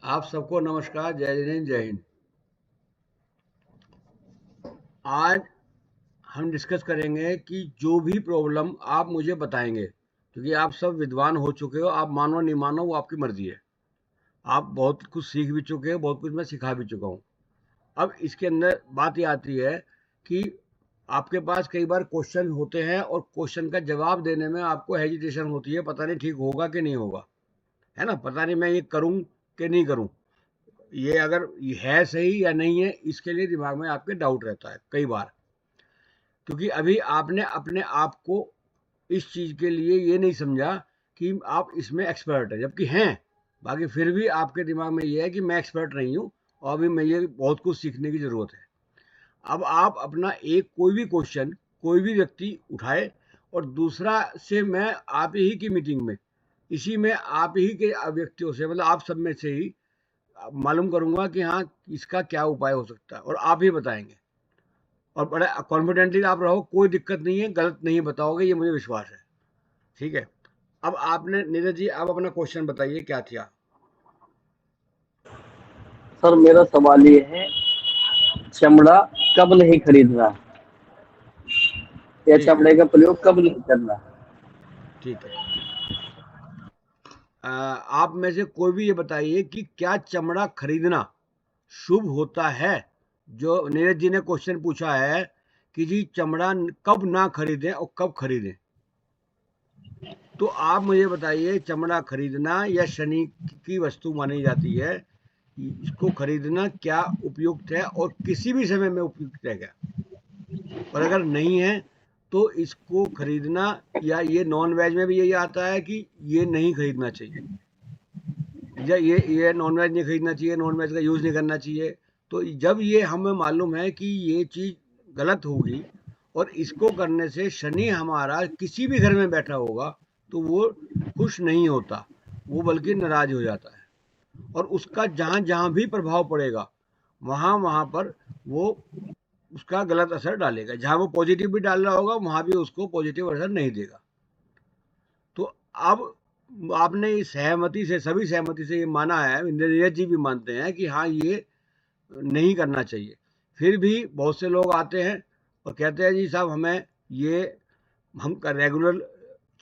आप सबको नमस्कार, जय हिंद, जय हिंद। आज हम डिस्कस करेंगे कि जो भी प्रॉब्लम आप मुझे बताएंगे, क्योंकि आप सब विद्वान हो चुके हो, आप मानो नहीं मानो वो आपकी मर्जी है। आप बहुत कुछ सीख भी चुके हो, बहुत कुछ मैं सिखा भी चुका हूँ। अब इसके अंदर बात ये आती है कि आपके पास कई बार क्वेश्चन होते हैं और क्वेश्चन का जवाब देने में आपको हेजिटेशन होती है, पता नहीं ठीक होगा कि नहीं होगा, है ना? पता नहीं मैं ये करूँ कि नहीं करूँ, ये अगर ये है सही या नहीं है, इसके लिए दिमाग में आपके डाउट रहता है कई बार। क्योंकि अभी आपने अपने आप को इस चीज़ के लिए ये नहीं समझा कि आप इसमें एक्सपर्ट है, जबकि हैं। बाकी फिर भी आपके दिमाग में ये है कि मैं एक्सपर्ट नहीं हूँ और अभी मैं ये बहुत कुछ सीखने की ज़रूरत है। अब आप अपना एक कोई भी क्वेश्चन कोई भी व्यक्ति उठाए और दूसरा से मैं आप ही की मीटिंग में, इसी में आप ही के व्यक्तियों से, मतलब आप सब में से ही मालूम करूंगा कि हाँ, इसका क्या उपाय हो सकता है और आप ही बताएंगे। और बड़ा कॉन्फिडेंटली आप रहो, कोई दिक्कत नहीं है, गलत नहीं बताओगे, ये मुझे विश्वास है। ठीक है। अब आपने नीरज जी, आप अपना क्वेश्चन बताइए क्या था। सर मेरा सवाल ये है, चमड़ा कब नहीं खरीदना या ठीक है, चमड़े का प्रयोग कब नहीं करना। ठीक है। आप में से कोई भी ये बताइए कि क्या चमड़ा खरीदना शुभ होता है। जो नीरज जी ने क्वेश्चन पूछा है कि जी चमड़ा कब ना खरीदें और कब खरीदें, तो आप मुझे बताइए, चमड़ा खरीदना या शनि की वस्तु मानी जाती है, इसको खरीदना क्या उपयुक्त है और किसी भी समय में उपयुक्त है क्या? और अगर नहीं है तो इसको खरीदना, या ये नॉन वेज में भी यही आता है कि ये नहीं खरीदना चाहिए, या ये नॉन वेज नहीं खरीदना चाहिए, नॉन वेज का यूज़ नहीं करना चाहिए। तो जब ये हमें मालूम है कि ये चीज़ गलत होगी और इसको करने से शनि हमारा किसी भी घर में बैठा होगा तो वो खुश नहीं होता, वो बल्कि नाराज हो जाता है। और उसका जहाँ जहाँ भी प्रभाव पड़ेगा वहाँ वहाँ पर वो उसका गलत असर डालेगा। जहाँ वो पॉजिटिव भी डाल रहा होगा वहाँ भी उसको पॉजिटिव असर नहीं देगा। तो अब आपने इस सहमति से, सभी सहमति से ये माना है, नीरज जी भी मानते हैं कि हाँ, ये नहीं करना चाहिए। फिर भी बहुत से लोग आते हैं और कहते हैं जी साहब, हमें ये, हम रेगुलर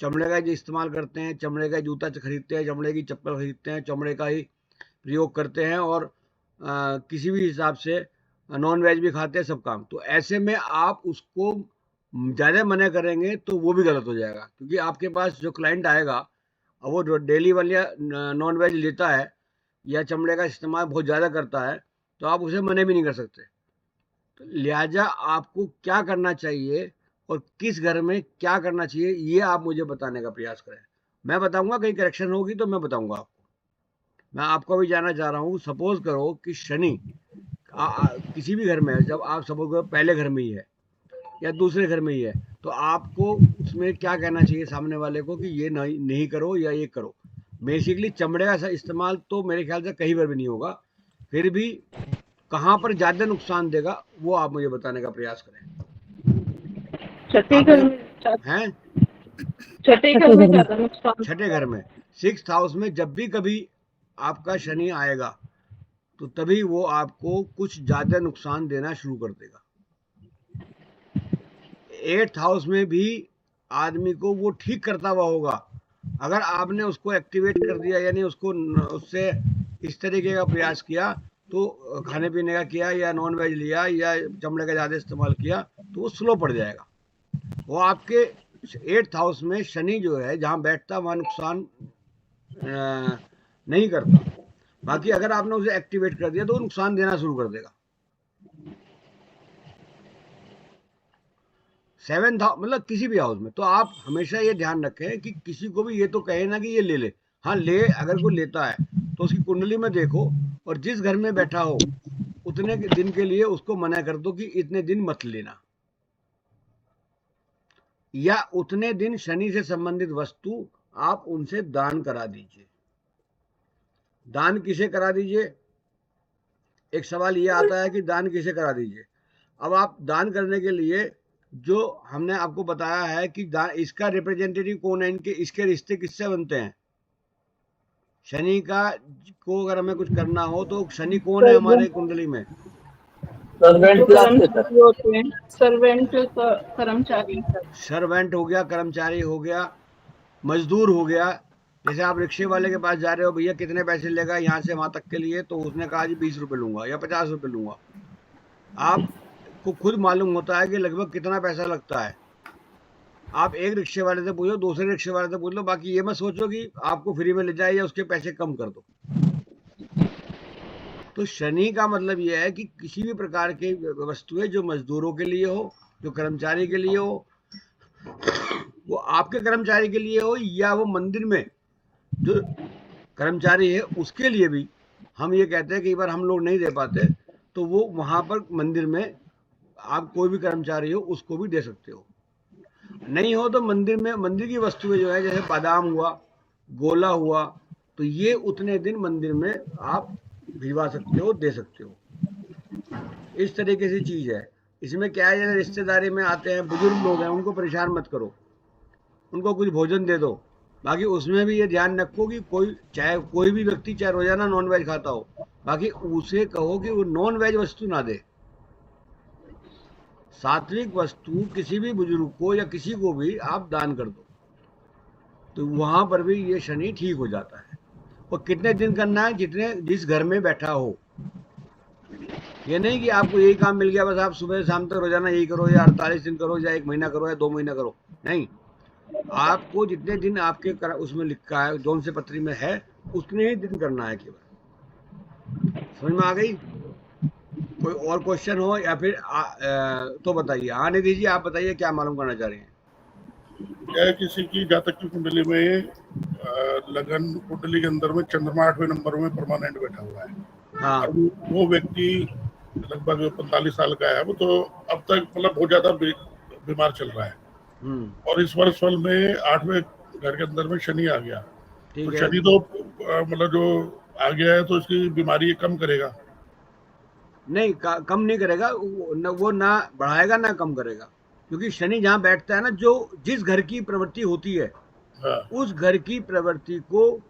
चमड़े का ही इस्तेमाल करते हैं, चमड़े का जूता खरीदते हैं, चमड़े की चप्पल खरीदते हैं, चमड़े का ही प्रयोग करते हैं और किसी भी हिसाब से नॉन वेज भी खाते हैं, सब काम। तो ऐसे में आप उसको ज़्यादा मना करेंगे तो वो भी गलत हो जाएगा, क्योंकि आपके पास जो क्लाइंट आएगा और वो डेली वाली नॉन वेज लेता है या चमड़े का इस्तेमाल बहुत ज़्यादा करता है, तो आप उसे मना भी नहीं कर सकते। तो लिहाजा आपको क्या करना चाहिए और किस घर में क्या करना चाहिए, ये आप मुझे बताने का प्रयास करें। मैं बताऊंगा, कहीं करेक्शन होगी तो मैं बताऊंगा आपको। मैं आपको भी जानना चाह रहा हूँ, सपोज करो कि शनि किसी भी घर में है, जब आप सपोज करो पहले घर में ही है या दूसरे घर में ही है, तो आपको उसमें क्या कहना चाहिए सामने वाले को कि ये नहीं नहीं करो या ये करो। बेसिकली चमड़े का इस्तेमाल तो मेरे ख्याल से कहीं पर भी नहीं होगा, फिर भी कहाँ पर ज़्यादा नुकसान देगा वो आप मुझे बताने का प्रयास करें। छठे आप घर मुझे में हैं, छठे घर में ज्यादा नुकसान छठे होगा। घर में, सिक्स हाउस में जब भी कभी आपका शनि आएगा तो तभी वो आपको कुछ ज़्यादा नुकसान देना शुरू कर देगा। एट्थ हाउस में भी आदमी को वो ठीक करता हुआ होगा, अगर आपने उसको एक्टिवेट कर दिया, यानी उसको उससे इस तरीके का प्रयास किया, तो खाने पीने का किया या नॉन वेज लिया या चमड़े का ज़्यादा इस्तेमाल किया, तो वो स्लो पड़ जाएगा। वो आपके एट्थ हाउस में शनि जो है जहाँ बैठता वहाँ नुकसान नहीं करता। बाकी अगर आपने उसे एक्टिवेट कर दिया तो वो नुकसान देना शुरू कर देगा। सेवेंथ हाउस मतलब किसी भी हाउस में, तो आप हमेशा ये ध्यान रखें कि किसी को भी ये तो कहे ना कि ये ले ले। हाँ, ले, अगर कोई लेता है तो उसकी कुंडली में देखो, और जिस घर में बैठा हो उतने दिन के लिए उसको मना कर दो कि इतने दिन मत लेना, या उतने दिन शनि से संबंधित वस्तु आप उनसे दान करा दीजिए। दान किसे करा दीजिए, एक सवाल ये आता है कि दान किसे करा दीजिए। अब आप दान करने के लिए, जो हमने आपको बताया है कि इसका रिप्रेजेंटेटिव कौन है, इनके इसके रिश्ते किससे बनते हैं, शनि का को अगर हमें कुछ करना हो तो शनि कौन है हमारे कुंडली में? सर्वेंट जो क्लास के सर। कर्मचारी होते हैं, सर्वेंट कर्मचारी। सर्वेंट हो गया, कर्मचारी हो गया, मजदूर हो गया। जैसे आप रिक्शे वाले के पास जा रहे हो, भैया कितने पैसे लेगा यहाँ से वहां तक के लिए, तो उसने कहा जी 20 रुपए लूंगा या 50 रुपए लूंगा। आपको खुद मालूम होता है कि लगभग कितना पैसा लगता है। आप एक रिक्शे वाले से पूछो, दूसरे रिक्शे वाले से पूछ लो, बाकी ये मत सोचो कि आपको फ्री में ले जाए या उसके पैसे कम कर दो। तो शनि का मतलब यह है कि किसी भी प्रकार की वस्तुएं जो मजदूरों के लिए हो, जो कर्मचारी के लिए हो, वो आपके कर्मचारी के लिए हो या वो मंदिर में जो कर्मचारी है उसके लिए भी हम ये कहते हैं कि एक बार हम लोग नहीं दे पाते तो वो वहां पर मंदिर में आप कोई भी कर्मचारी हो उसको भी दे सकते हो। नहीं हो तो मंदिर में मंदिर की वस्तुएं जो है जैसे बादाम हुआ, गोला हुआ, तो ये उतने दिन मंदिर में आप भिजवा सकते हो, दे सकते हो। इस तरीके से चीज है। इसमें क्या है, जैसे रिश्तेदारी में आते हैं बुजुर्ग लोग हैं, उनको परेशान मत करो, उनको कुछ भोजन दे दो। बाकी उसमें भी ये ध्यान रखो कि चाहे कोई भी व्यक्ति चाहे रोजाना नॉन वेज खाता हो, बाकी उसे कहो कि वो नॉन वेज वस्तु ना दे। सात्विक वस्तु किसी भी बुजुर्ग को या किसी को भी आप दान कर दो, तो वहां पर भी ये शनि ठीक हो जाता है। और कितने दिन करना है? जिस घर में बैठा हो। ये नहीं कि आपको यही काम मिल गया बस आप सुबह शाम तक रोजाना यही करो, या 48 दिन करो, या 1 महीना करो, या 2 महीना करो। नहीं, आपको जितने दिन आपके उसमें लिखा है, जौन से पत्री में है, उतने ही दिन करना है केवल। समझ में आ गई? कोई और क्वेश्चन हो या फिर तो बताइए। आने दीजिए, आप बताइए क्या मालूम करना चाह रहे हैं। क्या किसी की जातक की कुंडली में लगन कुंडली के अंदर में चंद्रमा 8वें नंबर में परमानेंट बैठा हुआ है। हाँ। और वो व्यक्ति लगभग 45 साल का है, वो तो अब तक मतलब बहुत ज्यादा बीमार चल रहा है। और इस वर्ष फल में 8वें घर के अंदर में शनि आ गया। तो शनि तो मतलब जो आ गया है तो इसकी बीमारी कम करेगा? नहीं, कम नहीं करेगा वो ना बढ़ाएगा ना कम करेगा, क्योंकि शनि जहाँ बैठता है ना, जो जिस घर की प्रवृत्ति होती है, हाँ। उस घर की प्रवृत्ति को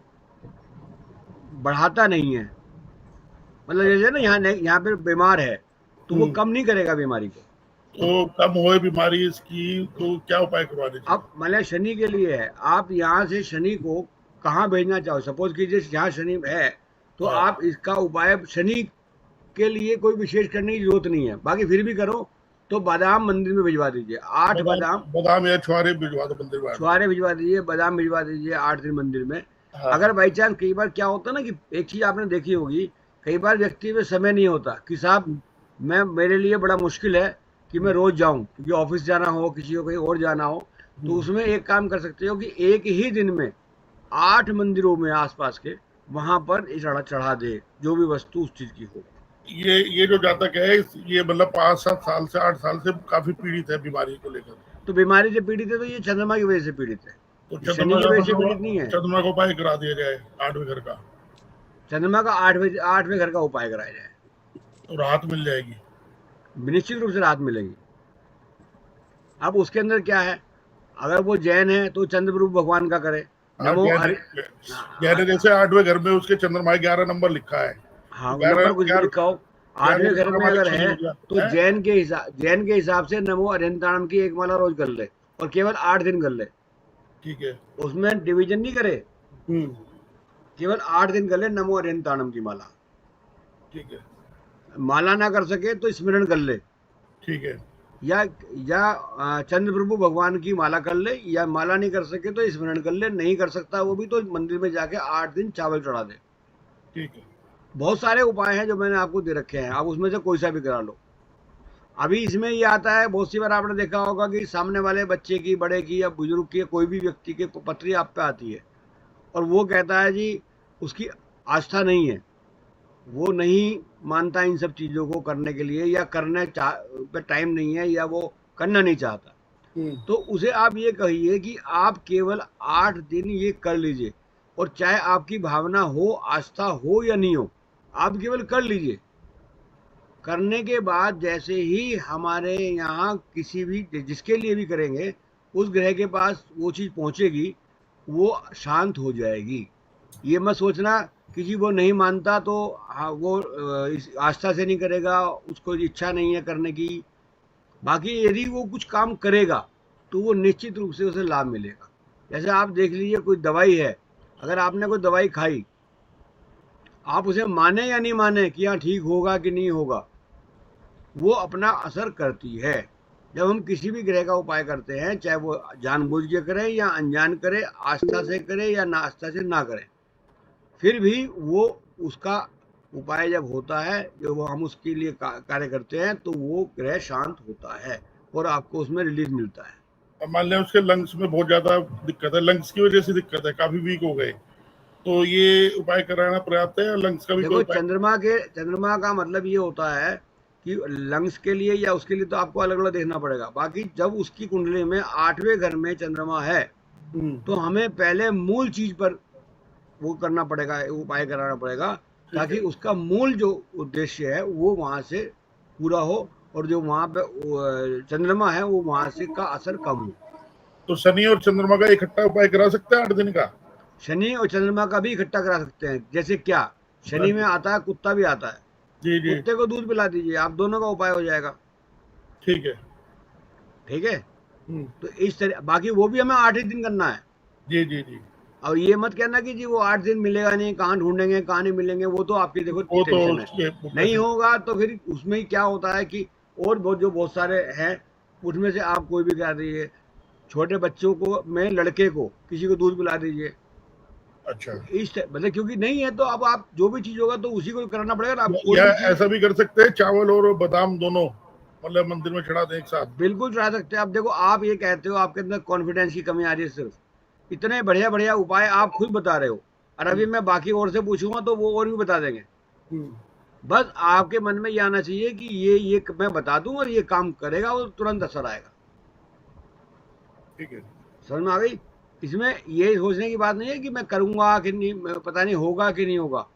बढ़ाता नहीं है। मतलब जैसे ना यहाँ पे बीमार है तो वो कम नहीं करेगा बीमारी को। तो कम होए बीमारी इसकी तो क्या उपाय करवा दीजिए? अब मतलब शनि के लिए है, आप यहाँ से शनि को कहाँ भेजना चाहो, सपोज कीजिए यहाँ शनि है तो आप इसका उपाय शनि के लिए कोई विशेष करने की जरूरत नहीं है, बाकी फिर भी करो तो बादाम मंदिर में भिजवा दीजिए। 8 बादाम या छुआरे भिजवा दो मंदिर में। छुआरे भिजवा दीजिए, बादाम भिजवा दीजिए 8 दिन मंदिर में। अगर बाई चांस कई बार क्या होता है ना कि एक चीज आपने देखी होगी, कई बार व्यक्ति में समय नहीं होता कि साहब मेरे लिए बड़ा मुश्किल है कि मैं रोज जाऊं, क्योंकि ऑफिस जाना हो, किसी को कहीं और जाना हो, तो उसमें एक काम कर सकते हो कि एक ही दिन में 8 मंदिरों में आसपास के वहां पर चढ़ा दे जो भी वस्तु उस चीज की हो। ये जो जातक है ये मतलब 5-7 साल से 8 साल से काफी पीड़ित है बीमारी को लेकर। तो बीमारी से पीड़ित है तो ये चंद्रमा की वजह से पीड़ित है, तो शनि की वजह से पीड़ित नहीं है। चंद्रमा का उपाय करा दिया जाए 8वें घर का। चंद्रमा का 8वें घर का उपाय कराया जाए तो राहत मिल जाएगी, निश्चित रूप से राहत मिलेगी। अब उसके अंदर क्या है, अगर वो जैन है तो चंद्रप्रभु भगवान का करे। जैसे 8वें घर में उसके चंद्रमा 11 नंबर लिखा है। हाँ, नंबर कुछ भी लिखा हो, 8वें घर में अगर है तो जैन के हिसाब से नमो अरिहंताणम की एक माला रोज कर ले, और केवल 8 दिन कर ले। ठीक है, उसमें डिवीजन नहीं करे, केवल 8 दिन कर ले नमो अरिहंताणम की माला। ठीक है, माला ना कर सके तो स्मरण कर ले। ठीक है, या चंद्रप्रभु भगवान की माला कर ले, या माला नहीं कर सके तो स्मरण कर ले। नहीं कर सकता वो भी तो मंदिर में जाके 8 दिन चावल चढ़ा दे। ठीक है। बहुत सारे उपाय हैं जो मैंने आपको दे रखे हैं, आप उसमें से कोई सा भी करा लो। अभी इसमें ये आता है, बहुत सी बार आपने देखा होगा कि सामने वाले बच्चे की, बड़े की या बुजुर्ग की, कोई भी व्यक्ति की पत्री आप पे आती है और वो कहता है जी उसकी आस्था नहीं है, वो नहीं मानता इन सब चीज़ों को करने के लिए, या करने पे टाइम नहीं है, या वो करना नहीं चाहता, तो उसे आप ये कहिए कि आप केवल 8 दिन ये कर लीजिए, और चाहे आपकी भावना हो, आस्था हो या नहीं हो, आप केवल कर लीजिए। करने के बाद जैसे ही हमारे यहाँ किसी भी जिसके लिए भी करेंगे उस ग्रह के पास वो चीज़ पहुँचेगी, वो शांत हो जाएगी। ये मत सोचना कि जी वो नहीं मानता तो हाँ वो इस आस्था से नहीं करेगा, उसको इच्छा नहीं है करने की। बाकी यदि वो कुछ काम करेगा तो वो निश्चित रूप से उसे लाभ मिलेगा। जैसे आप देख लीजिए, कोई दवाई है, अगर आपने कोई दवाई खाई, आप उसे माने या नहीं माने कि हाँ ठीक होगा कि नहीं होगा, वो अपना असर करती है। जब हम किसी भी ग्रह का उपाय करते हैं, चाहे वो जानबूझ के करें या अनजान करें, आस्था से करें या ना आस्था से ना करें, फिर भी वो उसका उपाय जब होता है, जो वो हम उसके लिए कार्य करते हैं, तो वो ग्रह शांत होता है और आपको उसमें रिलीफ मिलता है। अब मान लिया उसके लंग्स में बहुत ज्यादा दिक्कत है, लंग्स की वजह से दिक्कत है, काफी वीक हो गए, तो ये उपाय कराना पर्याप्त है या लंग्स का भी देखो, कोई चंद्रमा का मतलब ये होता है कि लंग्स के लिए या उसके लिए तो आपको अलग अलग देखना पड़ेगा। बाकी जब उसकी कुंडली में 8वें घर में चंद्रमा है, तो हमें पहले मूल चीज पर वो करना पड़ेगा, उपाय कराना पड़ेगा, ताकि उसका मूल जो उद्देश्य है वो वहां से पूरा हो, और जो वहां पे चंद्रमा है वो वहां से का असर कम हो। तो शनि और चंद्रमा का इकट्ठा उपाय करा सकते हैं 8 दिन का? शनि और चंद्रमा का भी इकट्ठा करा सकते हैं। जैसे क्या, शनि में आता है कुत्ता भी आता है, जी जी कुत्ते को दूध पिला दीजिए, आप दोनों का उपाय हो जाएगा। ठीक है। ठीक है, तो इस तरह, बाकी वो भी हमें 8 ही दिन करना है। जी जी जी। और ये मत कहना कि जी वो 8 दिन मिलेगा नहीं, कहाँ ढूंढेंगे, कहाँ नहीं मिलेंगे, वो तो आपकी देखो वो तो टेंशन है। उसके नहीं होगा तो फिर उसमें क्या होता है कि और बहुत सारे हैं, उसमें से आप कोई भी करा दीजिए। छोटे बच्चों को में लड़के को किसी को दूध पिला दीजिए। अच्छा, तो मतलब क्योंकि नहीं है तो अब आप जो भी चीज होगा तो उसी को कराना पड़ेगा ना। आप कोई या भी चीज ऐसा भी कर सकते हैं, चावल और बादाम दोनों मतलब मंदिर में चढ़ा दें एक साथ? बिल्कुल चढ़ा सकते हैं। अब देखो, आप ये कहते हो आपके अंदर कॉन्फिडेंस की कमी आ रही है, सिर्फ इतने बढ़िया बढ़िया उपाय आप खुद बता रहे हो, और अभी मैं बाकी और से पूछूंगा तो वो और भी बता देंगे। बस आपके मन में ये आना चाहिए कि ये मैं बता दूं और ये काम करेगा और तुरंत असर आएगा। ठीक है, समझ में आ गई? इसमें ये सोचने की बात नहीं है कि मैं करूंगा कि नहीं, पता नहीं होगा कि नहीं होगा।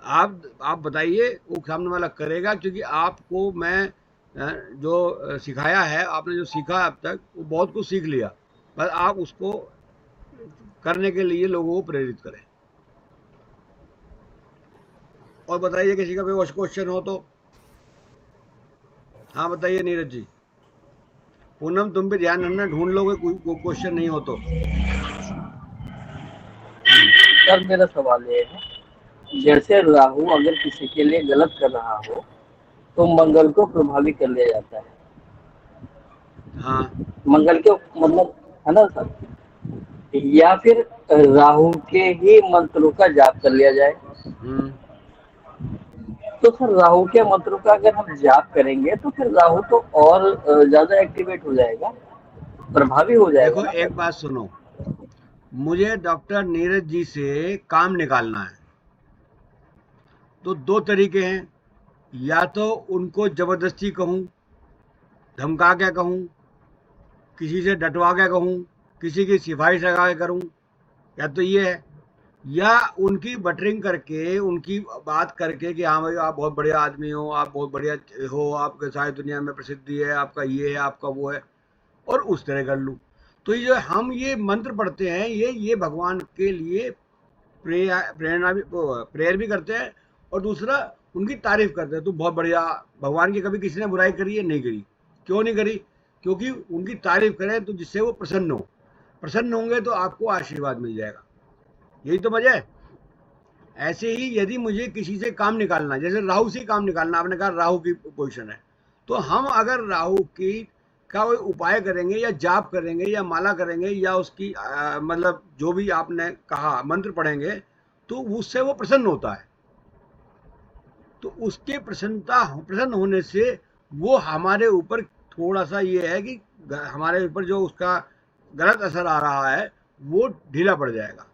आप बताइए, वो सामने वाला करेगा, क्योंकि आपको मैं जो सिखाया है, आपने जो सीखा अब तक, वो बहुत कुछ सीख लिया। बस आप उसको करने के लिए लोगों को प्रेरित करें। और बताइए, किसी का कोई क्वेश्चन हो तो। हाँ बताइए नीरज जी। पूनम, तुम भी ध्यान रखना, ढूंढ लोगे कोई क्वेश्चन नहीं हो तो। सर मेरा सवाल ये है, जैसे राहु अगर किसी के लिए गलत कर रहा हो तो मंगल को प्रभावित कर लिया जाता है। हाँ, मंगल के मतलब, है ना सर, या फिर राहु के ही मंत्रों का जाप कर लिया जाए। तो सर राहु के मंत्रों का अगर हम जाप करेंगे तो फिर राहु तो और ज्यादा एक्टिवेट हो जाएगा, प्रभावी हो जाएगा देखो ना एक सर। बात सुनो, मुझे डॉक्टर नीरज जी से काम निकालना है, तो दो तरीके हैं। या तो उनको जबरदस्ती कहूं, धमका के कहूं, किसी से डटवा के कहूं, किसी की सिफारिश लगा के करूं, या तो ये है। या उनकी बटरिंग करके, उनकी बात करके कि हाँ भाई आप बहुत बढ़िया आदमी हो, आप बहुत बढ़िया हो, आपके सारी दुनिया में प्रसिद्धि है, आपका ये है, आपका वो है, और उस तरह कर लूँ। तो ये जो हम ये मंत्र पढ़ते हैं, ये भगवान के लिए प्रेरणा भी, प्रेयर भी करते हैं, और दूसरा उनकी तारीफ करते हैं। तो बहुत बढ़िया, भगवान की कभी किसी ने बुराई करी है? नहीं करी। क्यों नहीं करी? क्योंकि उनकी तारीफ करें तो जिससे वो प्रसन्न हो, प्रसन्न होंगे तो आपको आशीर्वाद मिल जाएगा। यही तो मजा है। ऐसे ही यदि मुझे किसी से काम निकालना है, जैसे राहु से काम निकालना, आपने कहा राहु की पोजीशन है, तो हम अगर राहु की का कोई उपाय करेंगे या जाप करेंगे या माला करेंगे या उसकी मतलब जो भी आपने कहा मंत्र पढ़ेंगे, तो उससे वो प्रसन्न होता है। तो उसके प्रसन्न होने से वो हमारे ऊपर थोड़ा सा ये है कि हमारे ऊपर जो उसका गलत असर आ रहा है वो ढीला पड़ जाएगा।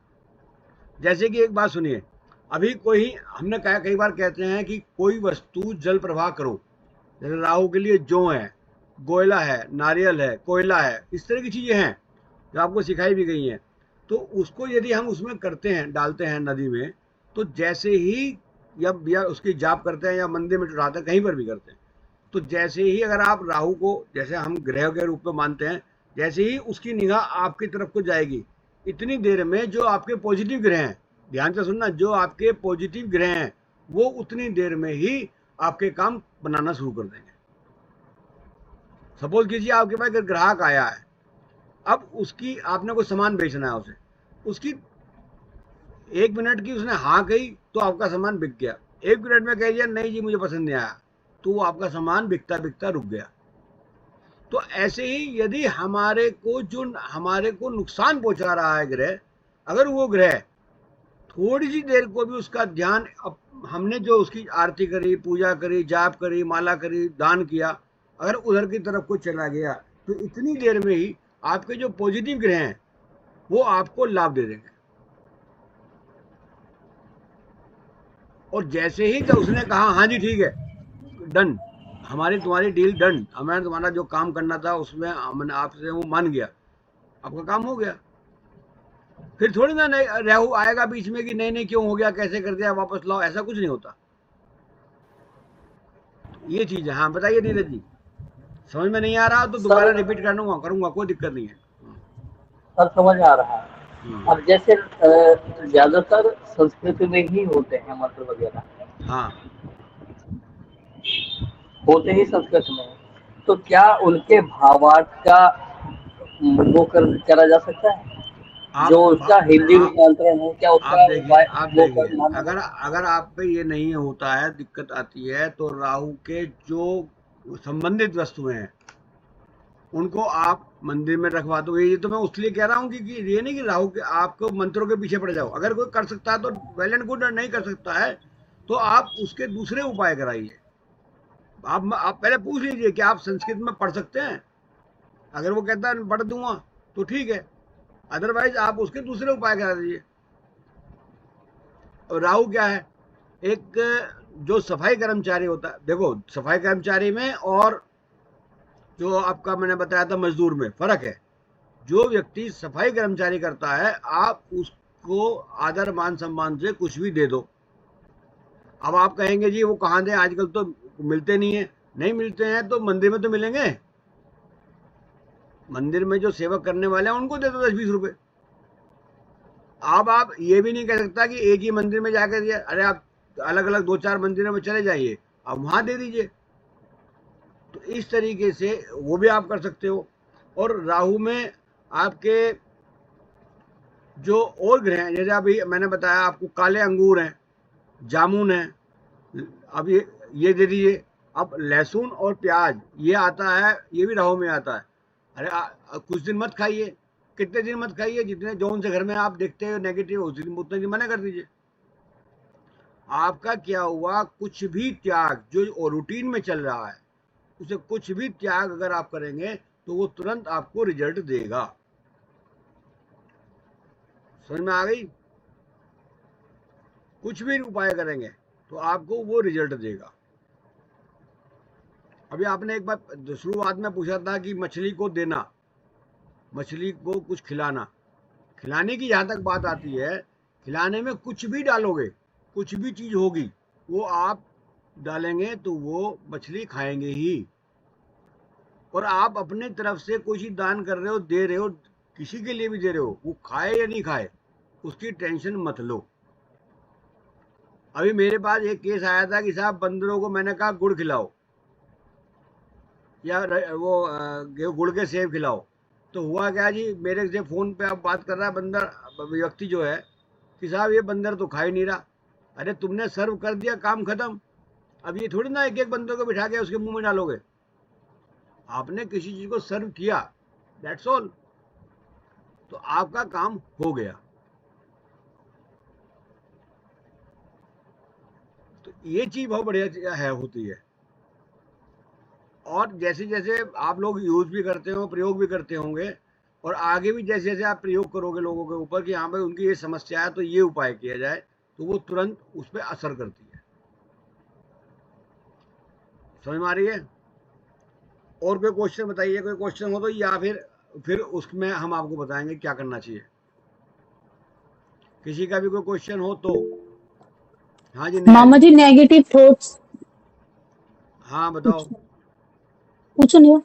जैसे कि एक बात सुनिए, अभी कोई, हमने कहा कई बार कहते हैं कि कोई वस्तु जल प्रवाह करो, जैसे राहु के लिए जौ है, गोयला है, नारियल है, कोयला है, इस तरह की चीजें हैं जो आपको सिखाई भी गई हैं। तो उसको यदि हम उसमें करते हैं, डालते हैं नदी में, तो जैसे ही या उसकी जाप करते हैं या मंदिर में चढ़ाते हैं, कहीं पर भी करते हैं, तो जैसे ही अगर आप राहु को, जैसे हम ग्रह के रूप में मानते हैं, जैसे ही उसकी निगाह आपकी तरफ को जाएगी, इतनी देर में जो आपके पॉजिटिव ग्रह हैं ध्यान से सुनना, जो आपके पॉजिटिव ग्रह हैं वो उतनी देर में ही आपके काम बनाना शुरू कर देंगे। सपोज कीजिए आपके पास एक ग्राहक आया है, अब उसकी आपने कोई सामान बेचना है उसे, उसकी 1 मिनट की उसने हाँ कही तो आपका सामान बिक गया। 1 मिनट में कह दिया नहीं जी मुझे पसंद नहीं आया, तो वो आपका सामान बिकता बिकता रुक गया। तो ऐसे ही यदि हमारे को नुकसान पहुंचा रहा है ग्रह, अगर वो ग्रह थोड़ी सी देर को भी उसका ध्यान, हमने जो उसकी आरती करी, पूजा करी, जाप करी, माला करी, दान किया, अगर उधर की तरफ को चला गया तो इतनी देर में ही आपके जो पॉजिटिव ग्रह हैं वो आपको लाभ दे देंगे। और जैसे ही जब उसने कहा हाँ जी ठीक है डन, तुम्हारी डील डन, हमें तुम्हारा जो काम करना था उसमें हमने आपसे वो मान गया, आपका काम हो गया। फिर थोड़ी ना राहु आएगा बीच में कि नहीं नहीं क्यों हो गया, कैसे कर दिया, वापस लाओ, ऐसा कुछ नहीं होता। ये चीज है। हाँ बताइए नीरज जी, समझ में नहीं आ रहा तो दोबारा रिपीट करूंगा, कोई दिक्कत नहीं है। सर समझ आ रहा है। अब जैसे ज्यादातर संस्कृत में ही होते हैं मंत्र वगैरह, हाँ होते ही संस्कृत में, तो क्या उनके भावार्थ का वो करा जा सकता है? जो उसका हिंदी रूपांतरण है क्या उसका आप देखिए करना? अगर आप पे ये नहीं होता है, दिक्कत आती है, तो राहु के जो संबंधित वस्तुएं हैं उनको आप मंदिर में रखवा दो। ये तो मैं उसलिए कह रहा हूँ कि ये नहीं कि राहु के आपको मंत्रों के पीछे पड़ जाओ। अगर कोई कर सकता है तो वेल एंड गुड, नहीं कर सकता है तो आप उसके दूसरे उपाय कराइए। आप पहले पूछ लीजिए कि आप संस्कृत में पढ़ सकते हैं, अगर वो कहता है पढ़ दूंगा तो ठीक है, अदरवाइज आप उसके दूसरे उपाय करा दीजिए। और राहु क्या है, एक जो सफाई कर्मचारी होता है, देखो सफाई कर्मचारी में और जो आपका मैंने बताया था मजदूर में फर्क है। जो व्यक्ति सफाई कर्मचारी करता है आप उसको आदर मान सम्मान से कुछ भी दे दो। अब आप कहेंगे जी वो कहाँ दें, आजकल तो मिलते नहीं है। नहीं मिलते हैं तो मंदिर में तो मिलेंगे, मंदिर में जो सेवक करने वाले हैं उनको दे दो 10-20 रुपए। अब आप ये भी नहीं कह सकता कि एक ही मंदिर में जाकर दिया, अरे आप अलग अलग 2-4 मंदिरों में चले जाइए, आप वहां दे दीजिए। तो इस तरीके से वो भी आप कर सकते हो। और राहु में आपके जो और ग्रह हैं, जैसे अभी मैंने बताया आपको काले अंगूर हैं, जामुन है, अब ये दे दीजिए। अब लहसुन और प्याज ये आता है, ये भी राहु में आता है। अरे कुछ दिन मत खाइए, कितने दिन मत खाइए, जितने जौन से घर में आप देखते हो नेगेटिव उस दिन उतने दिन मना कर दीजिए। आपका क्या हुआ, कुछ भी त्याग जो रूटीन में चल रहा है उसे कुछ भी त्याग अगर आप करेंगे तो वो तुरंत आपको रिजल्ट देगा। समझ में आ गई? कुछ भी उपाय करेंगे तो आपको वो रिजल्ट देगा। अभी आपने एक बार शुरुआत में पूछा था कि मछली को देना, मछली को कुछ खिलाना, खिलाने की जहां तक बात आती है, खिलाने में कुछ भी डालोगे, कुछ भी चीज होगी वो आप डालेंगे तो वो मछली खाएंगे ही। और आप अपने तरफ से कोई चीज दान कर रहे हो, दे रहे हो, किसी के लिए भी दे रहे हो, वो खाए या नहीं खाए उसकी टेंशन मत लो। अभी मेरे पास एक केस आया था कि साहब बंदरों को मैंने कहा गुड़ खिलाओ या वो गुड़ के सेब खिलाओ, तो हुआ क्या जी, मेरे से फोन पे आप बात कर रहा है बंदर व्यक्ति जो है कि साहब ये बंदर तो खा ही नहीं रहा। अरे तुमने सर्व कर दिया, काम खत्म। अब ये थोड़ी ना एक एक बंदर को बिठा के उसके मुंह में डालोगे, आपने किसी चीज को सर्व किया, दैट्स ऑल, तो आपका काम हो गया। तो ये चीज बहुत बढ़िया है होती है। और जैसे जैसे आप लोग यूज भी करते हो, प्रयोग भी करते होंगे, और आगे भी जैसे जैसे आप प्रयोग करोगे लोगों के ऊपर कि हाँ भाई उनकी ये समस्या है तो ये उपाय किया जाए, तो वो तुरंत उस पर असर करती है। समझ में आ रही है? और कोई क्वेश्चन बताइए, कोई क्वेश्चन हो तो, या फिर उसमें हम आपको बताएंगे क्या करना चाहिए। किसी का भी कोई क्वेश्चन हो तो। हाँ जी मामा जी, नेगेटिव थॉट्स। हाँ बताओ। पूछो नहीं,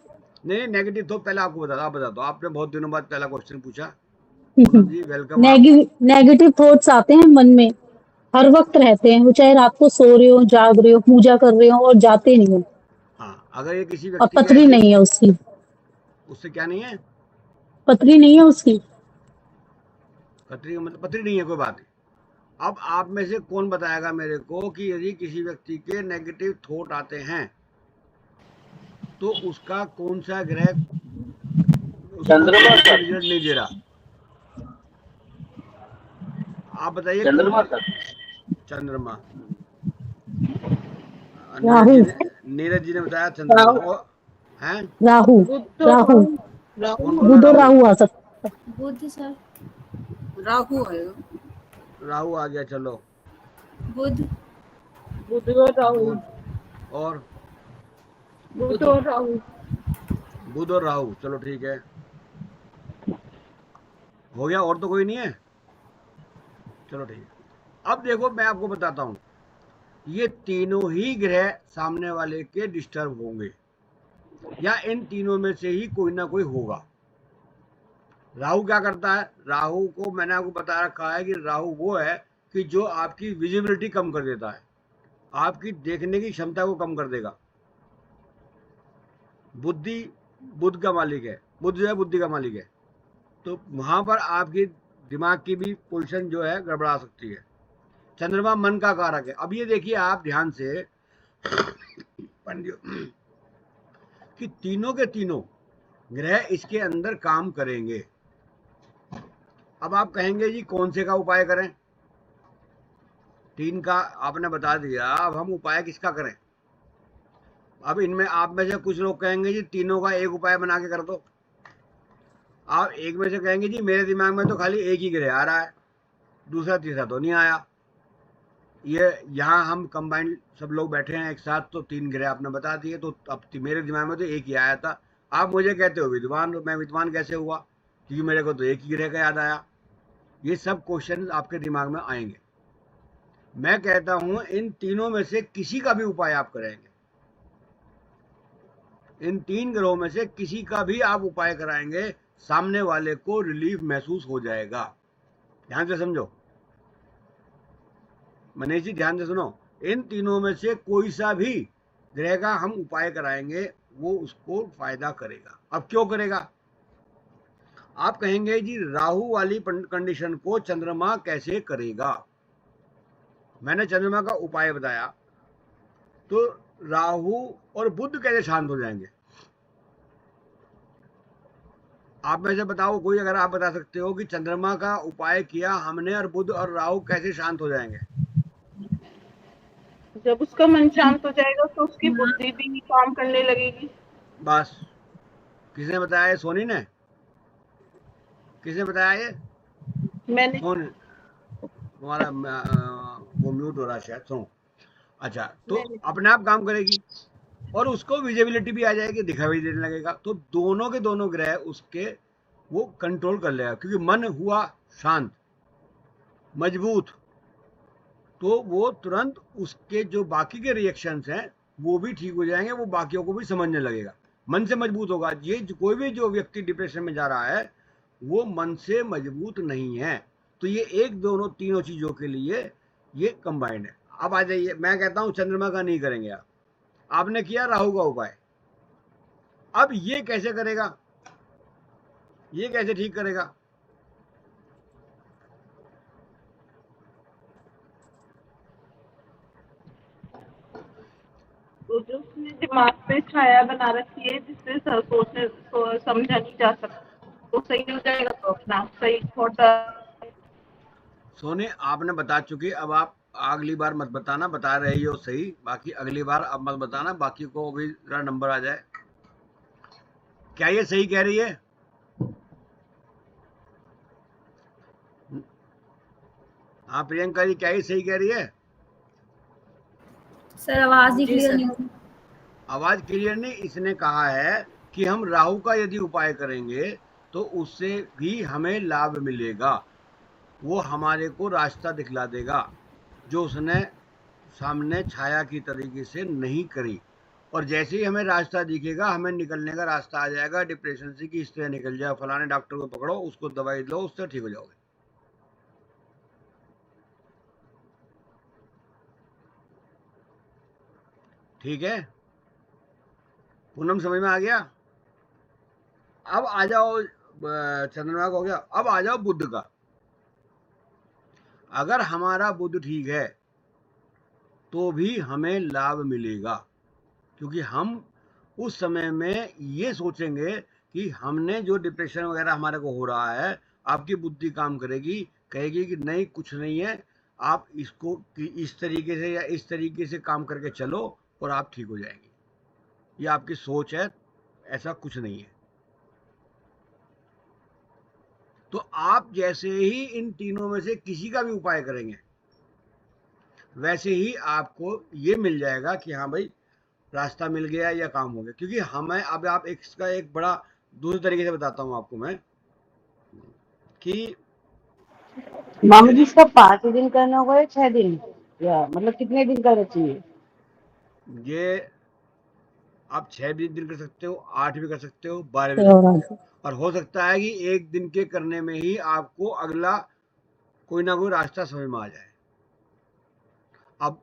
नहीं नेगेटिव थॉट पहले आपको बता दो, आप बता दो, आपने बहुत दिनों बाद पहला क्वेश्चन पूछा। पूनम जी वेलकम। आप नेगेटिव थॉट्स आते हैं मन में, हर वक्त रहते हैं, वो चाहे रात को सो रहे हो, जाग रहे हो, पूजा कर रहे हो, और जाते नहीं है, हाँ, अगर ये किसी और व्यक्ति के पथरी ऐसे, नहीं है उसकी, उससे क्या नहीं है, पथरी नहीं है उसकी। पथरी मतलब पथरी नहीं है, कोई बात नहीं। अब आप में से कौन बताएगा मेरे को कि यदि किसी व्यक्ति के नेगेटिव थॉट आते हैं तो उसका कौन सा ग्रह उसको चंद्रमा पॉजिटिव सर, रिजल्ट नहीं दे रहा? आप बताइए कौन। चंद्रमा सर, चंद्रमा। राहु, नीरज जी ने बताया चंद्रमा। राहु, और हैं राहु, बुध राहु, और राहु कौन बोला? बुध और राहु। राहु आ सकता है। बुध सर, राहु है। राहु आ गया, चलो। बुध, बुध और राहु, बुध और बुध और राहु। बुध और राहु, चलो ठीक है, हो गया। और तो कोई नहीं है, चलो ठीक है। अब देखो मैं आपको बताता हूं, ये तीनों ही ग्रह सामने वाले के डिस्टर्ब होंगे, या इन तीनों में से ही कोई ना कोई होगा। राहु क्या करता है? राहु को मैंने आपको बता रखा है कि राहु वो है कि जो आपकी विजिबिलिटी कम कर देता है, आपकी देखने की क्षमता को कम कर देगा। बुद्धि बुद्ध का मालिक है, बुद्ध जो है बुद्धि का मालिक है, तो वहां पर आपकी दिमाग की भी पोजीशन जो है गड़बड़ा सकती है। चंद्रमा मन का कारक है। अब ये देखिए आप ध्यान से पंडित कि तीनों के तीनों ग्रह इसके अंदर काम करेंगे। अब आप कहेंगे जी कौन से का उपाय करें? तीन का आपने बता दिया, अब हम उपाय किसका करें? अब इनमें आप में से कुछ लोग कहेंगे जी तीनों का एक उपाय बना के कर दो। आप एक में से कहेंगे जी मेरे दिमाग में तो खाली एक ही ग्रह आ रहा है, दूसरा तीसरा तो नहीं आया। ये यहाँ हम कंबाइंड सब लोग बैठे हैं एक साथ, तो तीन ग्रह आपने बता दिए, तो अब मेरे दिमाग में तो एक ही आया था। आप मुझे कहते हो विद्वान, मैं विद्वान कैसे हुआ? क्योंकि मेरे को तो एक ही ग्रह का याद आया। ये सब क्वेश्चन आपके दिमाग में आएंगे। मैं कहता हूं इन तीनों में से किसी का भी उपाय आप करेंगे, इन तीन ग्रहों में से किसी का भी आप उपाय कराएंगे, सामने वाले को रिलीफ महसूस हो जाएगा। ध्यान से समझो मनीष जी, ध्यान से सुनो। इन तीनों में से कोई सा भी ग्रह का हम उपाय कराएंगे, वो उसको फायदा करेगा। अब क्यों करेगा? आप कहेंगे जी राहु वाली कंडीशन को चंद्रमा कैसे करेगा? मैंने चंद्रमा का उपाय बताया, तो राहु और बुध कैसे शांत हो जाएंगे? आप में से बताओ कोई, अगर आप बता सकते हो कि चंद्रमा का उपाय किया हमने और बुध और राहु कैसे शांत हो जाएंगे? जब उसका मन शांत हो जाएगा तो उसकी बुद्धि भी काम करने लगेगी। बस। किसने बताया? ये सोनी ने। किसने बताया ये? मैंने। सोनी। तुम्हारा वो म्यूट हो रहा है शायद, सुनो। अच्छा, तो अपने आप काम करेगी और उसको विजिबिलिटी भी आ जाएगी, दिखाई भी देने लगेगा, तो दोनों के दोनों ग्रह उसके वो कंट्रोल कर लेगा, क्योंकि मन हुआ शांत मजबूत, तो वो तुरंत उसके जो बाकी के रिएक्शंस हैं वो भी ठीक हो जाएंगे, वो बाकियों को भी समझने लगेगा। मन से मजबूत होगा। ये कोई भी जो व्यक्ति डिप्रेशन में जा रहा है वो मन से मजबूत नहीं है, तो ये एक दोनों तीनों चीजों के लिए ये कंबाइंड है। अब आ जाइए, मैं कहता हूं चंद्रमा का नहीं करेंगे आप, आपने किया राहु का उपाय, अब ये कैसे करेगा? ये कैसे ठीक करेगा? तो जो उसने दिमाग पे छाया बना रखी है जिससे सोचने समझा नहीं जा सकता, तो सही हो जाएगा। तो अपना सही थॉट। सोने आपने बता चुकी, अब आप अगली बार मत बताना, बता रही हो सही, बाकी अगली बार अब मत बताना, बाकी को भी जरा नंबर आ जाए। क्या ये सही कह रही है? हाँ प्रियंका जी, क्या ये सही कह रही है? सर आवाज ही क्लियर नहीं होती। आवाज क्लियर नहीं। इसने कहा है कि हम राहु का यदि उपाय करेंगे तो उससे भी हमें लाभ मिलेगा, वो हमारे को रास्ता दिखला देगा जो उसने सामने छाया की तरीके से नहीं करी। और जैसे ही हमें रास्ता दिखेगा, हमें निकलने का रास्ता आ जाएगा डिप्रेशन से कि इस तरह निकल जाए, फलाने डॉक्टर को पकड़ो, उसको दवाई लो, उससे ठीक हो जाओगे। ठीक है, पूनम समझ में आ गया? अब आ जाओ, चंद्रमा का हो गया, अब आ जाओ बुध का। अगर हमारा बुध ठीक है तो भी हमें लाभ मिलेगा, क्योंकि हम उस समय में ये सोचेंगे कि हमने जो डिप्रेशन वगैरह हमारे को हो रहा है, आपकी बुद्धि काम करेगी, कहेगी कि नहीं कुछ नहीं है, आप इसको इस तरीके से या इस तरीके से काम करके चलो और आप ठीक हो जाएंगे। ये आपकी सोच है, ऐसा कुछ नहीं है। तो आप जैसे ही इन तीनों में से किसी का भी उपाय करेंगे, वैसे ही आपको ये मिल जाएगा कि हाँ भाई रास्ता मिल गया या काम हो गया। क्योंकि हमें अब आप इसका एक बड़ा दूसरे तरीके से बताता हूँ आपको मैं कि मामू जी इसका 5 दिन करना होगा या 6 दिन, या मतलब कितने दिन करना चाहिए? ये आप 6 भी दिन कर सकते हो, 8 भी कर सकते हो, 12 भी कर सकते हो, और हो सकता है कि एक दिन के करने में ही आपको अगला कोई ना कोई रास्ता समझ में आ जाए। अब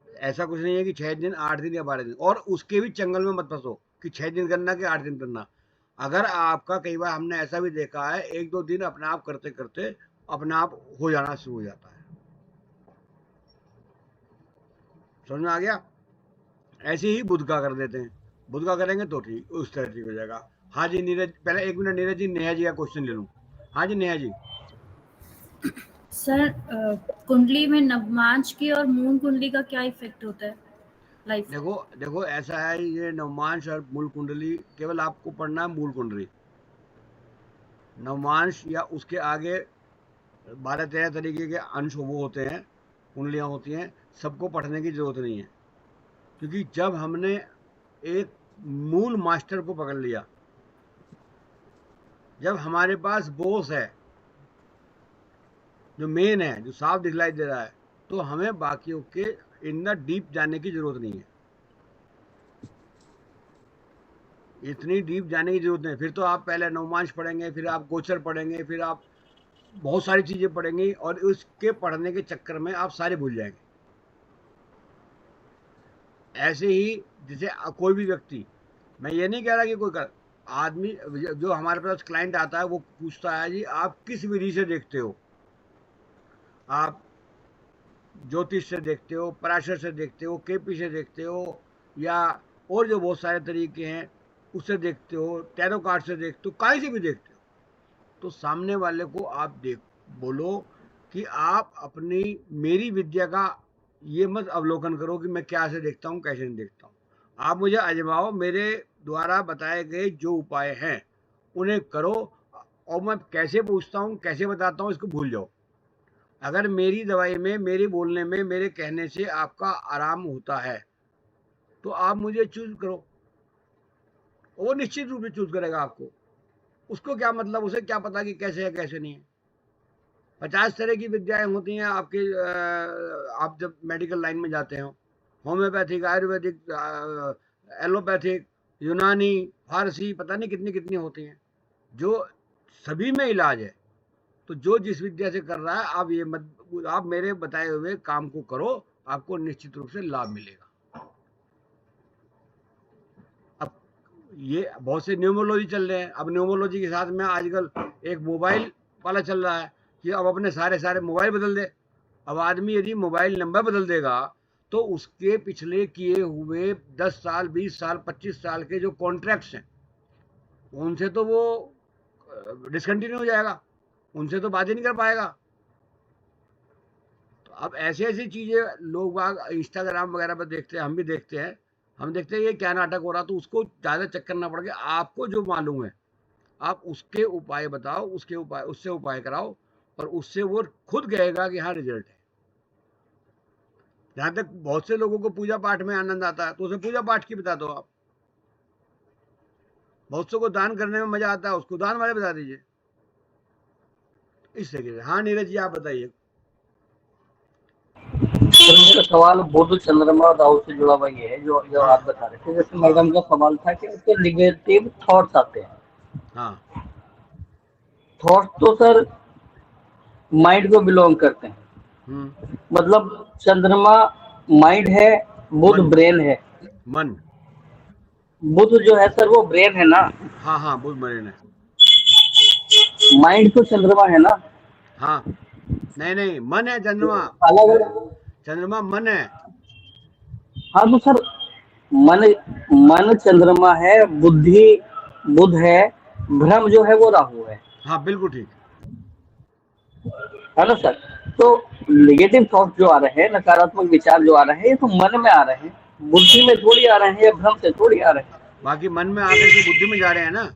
ऐसा कुछ नहीं है कि 6 दिन, 8 दिन या 12 दिन, और उसके भी चंगल में मत फंसो कि 6 दिन करना कि 8 दिन करना। अगर आपका, कई बार हमने ऐसा भी देखा है, 1-2 दिन अपने आप करते करते अपने आप हो जाना शुरू हो जाता है। समझ में आ गया? ऐसे ही बुध का कर देते हैं, बुध का करेंगे तो ठीक, उस तरह ठीक हो जाएगा। हाँ जी नीरज, पहले 1 मिनट नीरज जी, नेहा जी का क्वेश्चन ले लूँ। हाँ जी नेहा जी। सर कुंडली में नवमांश की और मूल कुंडली का क्या इफेक्ट होता है लाइफ? देखो ऐसा है, ये नवमांश और मूल कुंडली केवल आपको पढ़ना है मूल कुंडली। नवमांश या उसके आगे 12-13 तरीके के अंश वो होते हैं, कुंडलियाँ होती हैं, सबको पढ़ने की जरूरत नहीं है। क्योंकि जब हमने एक मूल मास्टर को पकड़ लिया, जब हमारे पास बॉस है जो मेन है, जो साफ दिखलाई दे रहा है, तो हमें बाकियों के इन द डीप जाने की जरूरत नहीं है। इतनी डीप जाने की जरूरत नहीं। फिर तो आप पहले नवमांश पढ़ेंगे, फिर आप गोचर पढ़ेंगे, फिर आप बहुत सारी चीजें पढ़ेंगे, और उसके पढ़ने के चक्कर में आप सारे भूल जाएंगे। ऐसे ही जैसे कोई भी व्यक्ति, मैं ये नहीं कह रहा कि कोई आदमी, जो हमारे पास क्लाइंट आता है वो पूछता है जी आप किस विधि से देखते हो, आप ज्योतिष से देखते हो, पराशर से देखते हो, केपी से देखते हो, या और जो बहुत सारे तरीके हैं उससे देखते हो, टैरो कार्ड से देखते हो, कहीं से भी देखते हो, तो सामने वाले को आप बोलो कि आप अपनी, मेरी विद्या का ये मत अवलोकन करो कि मैं क्या से देखता हूँ कैसे नहीं देखता हूँ। आप मुझे आजमाओ, मेरे द्वारा बताए गए जो उपाय हैं उन्हें करो, और मैं कैसे पूछता हूँ कैसे बताता हूँ इसको भूल जाओ। अगर मेरी दवाई में, मेरे बोलने में, मेरे कहने से आपका आराम होता है तो आप मुझे चूज करो। वो निश्चित रूप से चूज करेगा आपको। उसको क्या मतलब, उसे क्या पता कि कैसे है कैसे नहीं है। 50 तरह की विद्याएं होती हैं आपके, आप जब मेडिकल लाइन में जाते हो, होम्योपैथिक, आयुर्वेदिक, एलोपैथिक, यूनानी, फारसी, पता नहीं कितनी कितनी होती हैं, जो सभी में इलाज है। तो जो जिस विद्या से कर रहा है, आप ये मत, आप मेरे बताए हुए काम को करो, आपको निश्चित रूप से लाभ मिलेगा। अब ये बहुत से न्यूमरोलॉजी चल रहे हैं, अब न्यूमरोलॉजी के साथ में आजकल एक मोबाइल वाला चल रहा है कि अब अपने सारे मोबाइल बदल दे। अब आदमी यदि मोबाइल नंबर बदल देगा तो उसके पिछले किए हुए 10 साल, 20 साल, 25 साल के जो कॉन्ट्रैक्ट्स हैं उनसे तो वो डिसकंटिन्यू हो जाएगा, उनसे तो बात ही नहीं कर पाएगा। तो अब ऐसी चीजें लोग बाग इंस्टाग्राम वगैरह पर देखते हैं, हम भी देखते हैं, हम देखते हैं ये क्या नाटक हो रहा, तो उसको ज्यादा चक्कर ना पड़ गया। आपको जो मालूम है आप उसके उपाय बताओ, उससे उपाय कराओ, और उससे वो खुद कहेगा कि हाँ रिजल्ट है। जहां तक बहुत से लोगों को पूजा पाठ में आनंद आता है, तो उसे पूजा पाठ की बता दो आप। बहुत से को दान करने में मजा आता है, उसको दान वाले बता दीजिए, इस तरीके से। हाँ नीरज जी आप बताइए। का सवाल बुध चंद्रमा और राहु से जुड़ा हुआ ये है जो आप बता रहे थे। जैसे मैडम का सवाल था कि उसके निगेटिव थॉट्स आते हैं। हाँ, थॉट्स तो सर माइंड को बिलोंग करते हैं। मतलब चंद्रमा माइंड है, बुध मन। ब्रेन है। मन। बुध जो है सर वो ब्रेन है ना। हाँ हाँ, बुध ब्रेन है। माइंड तो चंद्रमा है ना। हाँ, नहीं नहीं, मन है चंद्रमा। अलग अलग। चंद्रमा मन है। हाँ तो सर मन मन चंद्रमा है, बुद्धि बुध है, भ्रम जो है वो राहु है। हाँ, बिल्कुल ठीक। है ना सर। तो नेगेटिव थॉट जो आ रहे हैं, नकारात्मक विचार जो आ रहे हैं, ये तो मन में आ रहे हैं, बुद्धि में थोड़ी आ रहे हैं या भ्रम से थोड़ी आ रहे हैं। बाकी मन में आकर के बुद्धि में जा रहे हैं ना।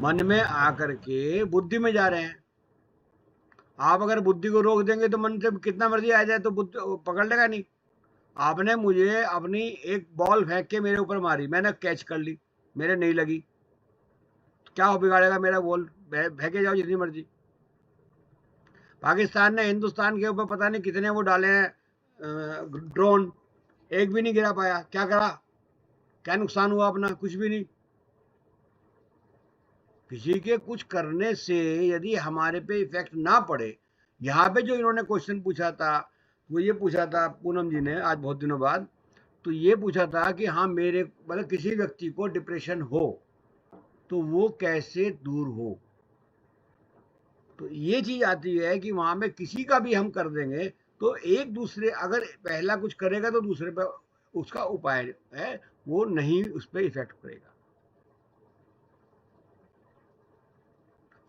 मन में आकर के बुद्धि में जा रहे हैं। आप अगर बुद्धि को रोक देंगे तो मन से कितना मर्जी आ जाए तो बुद्धि पकड़ लेगा नहीं। आपने मुझे अपनी एक बॉल फेंक के मेरे ऊपर मारी, मैंने कैच कर ली, मेरे नहीं लगी, क्या हो बिगाड़ेगा मेरा बॉल? फेंके जाओ जितनी मर्जी। पाकिस्तान ने हिंदुस्तान के ऊपर पता नहीं कितने वो डाले हैं ड्रोन, एक भी नहीं गिरा पाया। क्या करा? क्या नुकसान हुआ अपना? कुछ भी नहीं। किसी के कुछ करने से यदि हमारे पे इफेक्ट ना पड़े। यहाँ पे जो इन्होंने क्वेश्चन पूछा था वो ये पूछा था पूनम जी ने आज बहुत दिनों बाद, तो ये पूछा था कि हाँ मेरे मतलब किसी व्यक्ति को डिप्रेशन हो तो वो कैसे दूर हो। तो ये चीज आती है कि वहां में किसी का भी हम कर देंगे तो एक दूसरे अगर पहला कुछ करेगा तो दूसरे पे उसका उपाय है वो नहीं उस पर इफेक्ट पड़ेगा।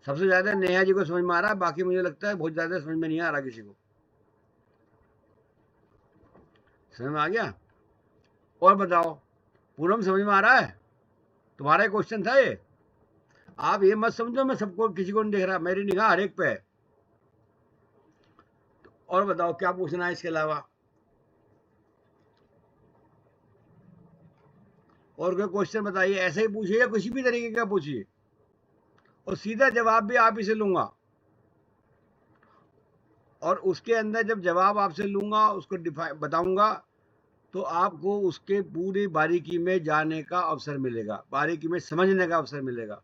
सबसे ज्यादा नेहा जी को समझ में आ रहा है, बाकी मुझे लगता है बहुत ज्यादा समझ में नहीं आ रहा किसी को। समझ में आ गया? और बताओ पूनम, समझ में आ रहा है? तुम्हारा क्वेश्चन था ये। आप ये मत समझो मैं सबको किसी को नहीं देख रहा, मेरी निगाह हर एक पे है। और बताओ क्या पूछना है इसके अलावा? और कोई क्वेश्चन बताइए, ऐसे ही पूछिए या किसी भी तरीके का पूछिए और सीधा जवाब भी आप ही से लूंगा। और उसके अंदर जब जवाब आपसे लूंगा उसको बताऊंगा तो आपको उसके पूरी बारीकी में जाने का अवसर मिलेगा, बारीकी में समझने का अवसर मिलेगा।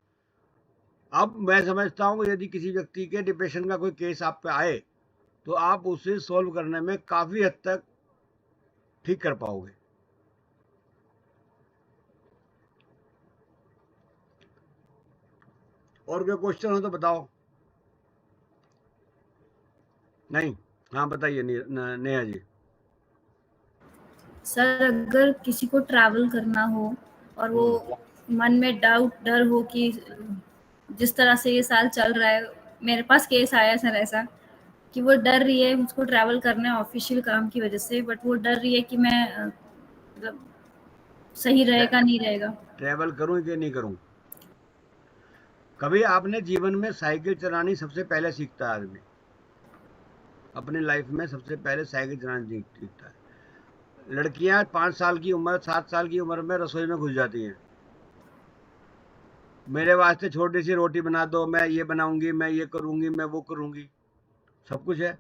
अब मैं समझता हूँ यदि किसी व्यक्ति के डिप्रेशन का कोई केस आप पे आए तो आप उसे सॉल्व करने में काफी हद तक ठीक कर पाओगे। और कोई क्वेश्चन हो तो बताओ। नहीं? हाँ बताइए नेहा जी। सर अगर किसी को ट्रैवल करना हो और वो मन में डर हो कि जिस तरह से ये साल चल रहा है, मेरे पास केस आया सर ऐसा कि वो डर रही है, मुझको ट्रैवल करना है ऑफिशियल काम की वजह से, बट वो डर रही है कि मैं मतलब सही रहेगा नहीं रहेगा, ट्रैवल करूं कि नहीं करूं। कभी आपने जीवन में साइकिल चलानी सबसे पहले सीखता है आदमी, अपनी लाइफ में सबसे पहले साइकिल चलाना सीखता है। लड़कियां 5 साल की उम्र 7 साल की उम्र में रसोई में घुस जाती हैं, मेरे वास्ते छोटी सी रोटी बना दो, मैं ये बनाऊंगी, मैं ये करूंगी, मैं वो करूंगी, सब कुछ है।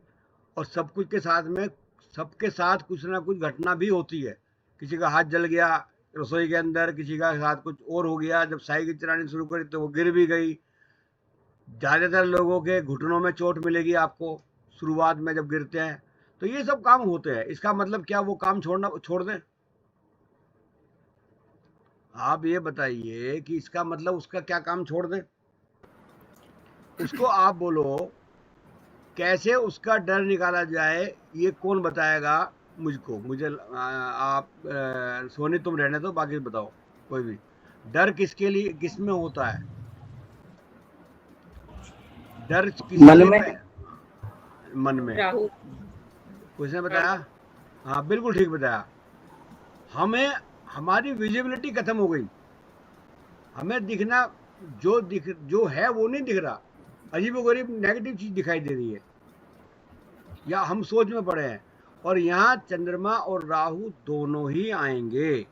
और सब कुछ के साथ में सबके साथ कुछ ना कुछ घटना भी होती है। किसी का हाथ जल गया रसोई के अंदर, किसी का साथ कुछ और हो गया, जब साइकिल चलानी शुरू करी तो वो गिर भी गई। ज़्यादातर लोगों के घुटनों में चोट मिलेगी आपको शुरुआत में जब गिरते हैं। तो ये सब काम होते हैं। इसका मतलब क्या वो काम छोड़ दें? आप ये बताइए कि इसका मतलब उसका क्या काम छोड़ दें? उसको आप बोलो कैसे उसका डर निकाला जाए, ये कौन बताएगा मुझको? मुझे आप सोनी तुम रहने दो, बाकी बताओ कोई भी। डर किसके लिए किस में होता है? डर किसके मन लिए? में। मन में। किसने बताया? हाँ बिल्कुल ठीक बताया। हमें हमारी विजिबिलिटी खत्म हो गई, हमें दिखना जो है वो नहीं दिख रहा, अजीबोगरीब नेगेटिव चीज दिखाई दे रही है या हम सोच में पड़े हैं। और यहाँ चंद्रमा और राहु दोनों ही आएंगे।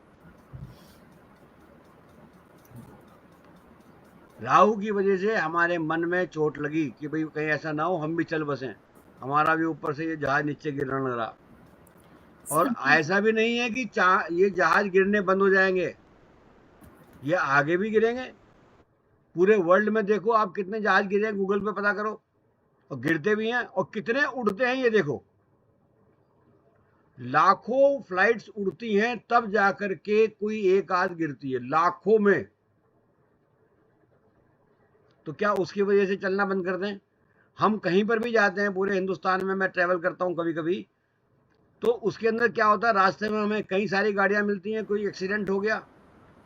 राहु की वजह से हमारे मन में चोट लगी कि भाई कहीं ऐसा ना हो हम भी चल बसें, हमारा भी ऊपर से ये जहाज नीचे गिरने लग रहा। और ऐसा भी नहीं है कि ये जहाज गिरने बंद हो जाएंगे, ये आगे भी गिरेंगे। पूरे वर्ल्ड में देखो आप कितने जहाज गिरे हैं, गूगल पे पता करो, और गिरते भी हैं। और कितने उड़ते हैं ये देखो, लाखों फ्लाइट्स उड़ती हैं तब जाकर के कोई एक आध गिरती है, लाखों में। तो क्या उसकी वजह से चलना बंद कर दें? हम कहीं पर भी जाते हैं पूरे हिंदुस्तान में, मैं ट्रैवल करता हूं कभी कभी, तो उसके अंदर क्या होता है, रास्ते में हमें कई सारी गाड़ियां मिलती हैं, कोई एक्सीडेंट हो गया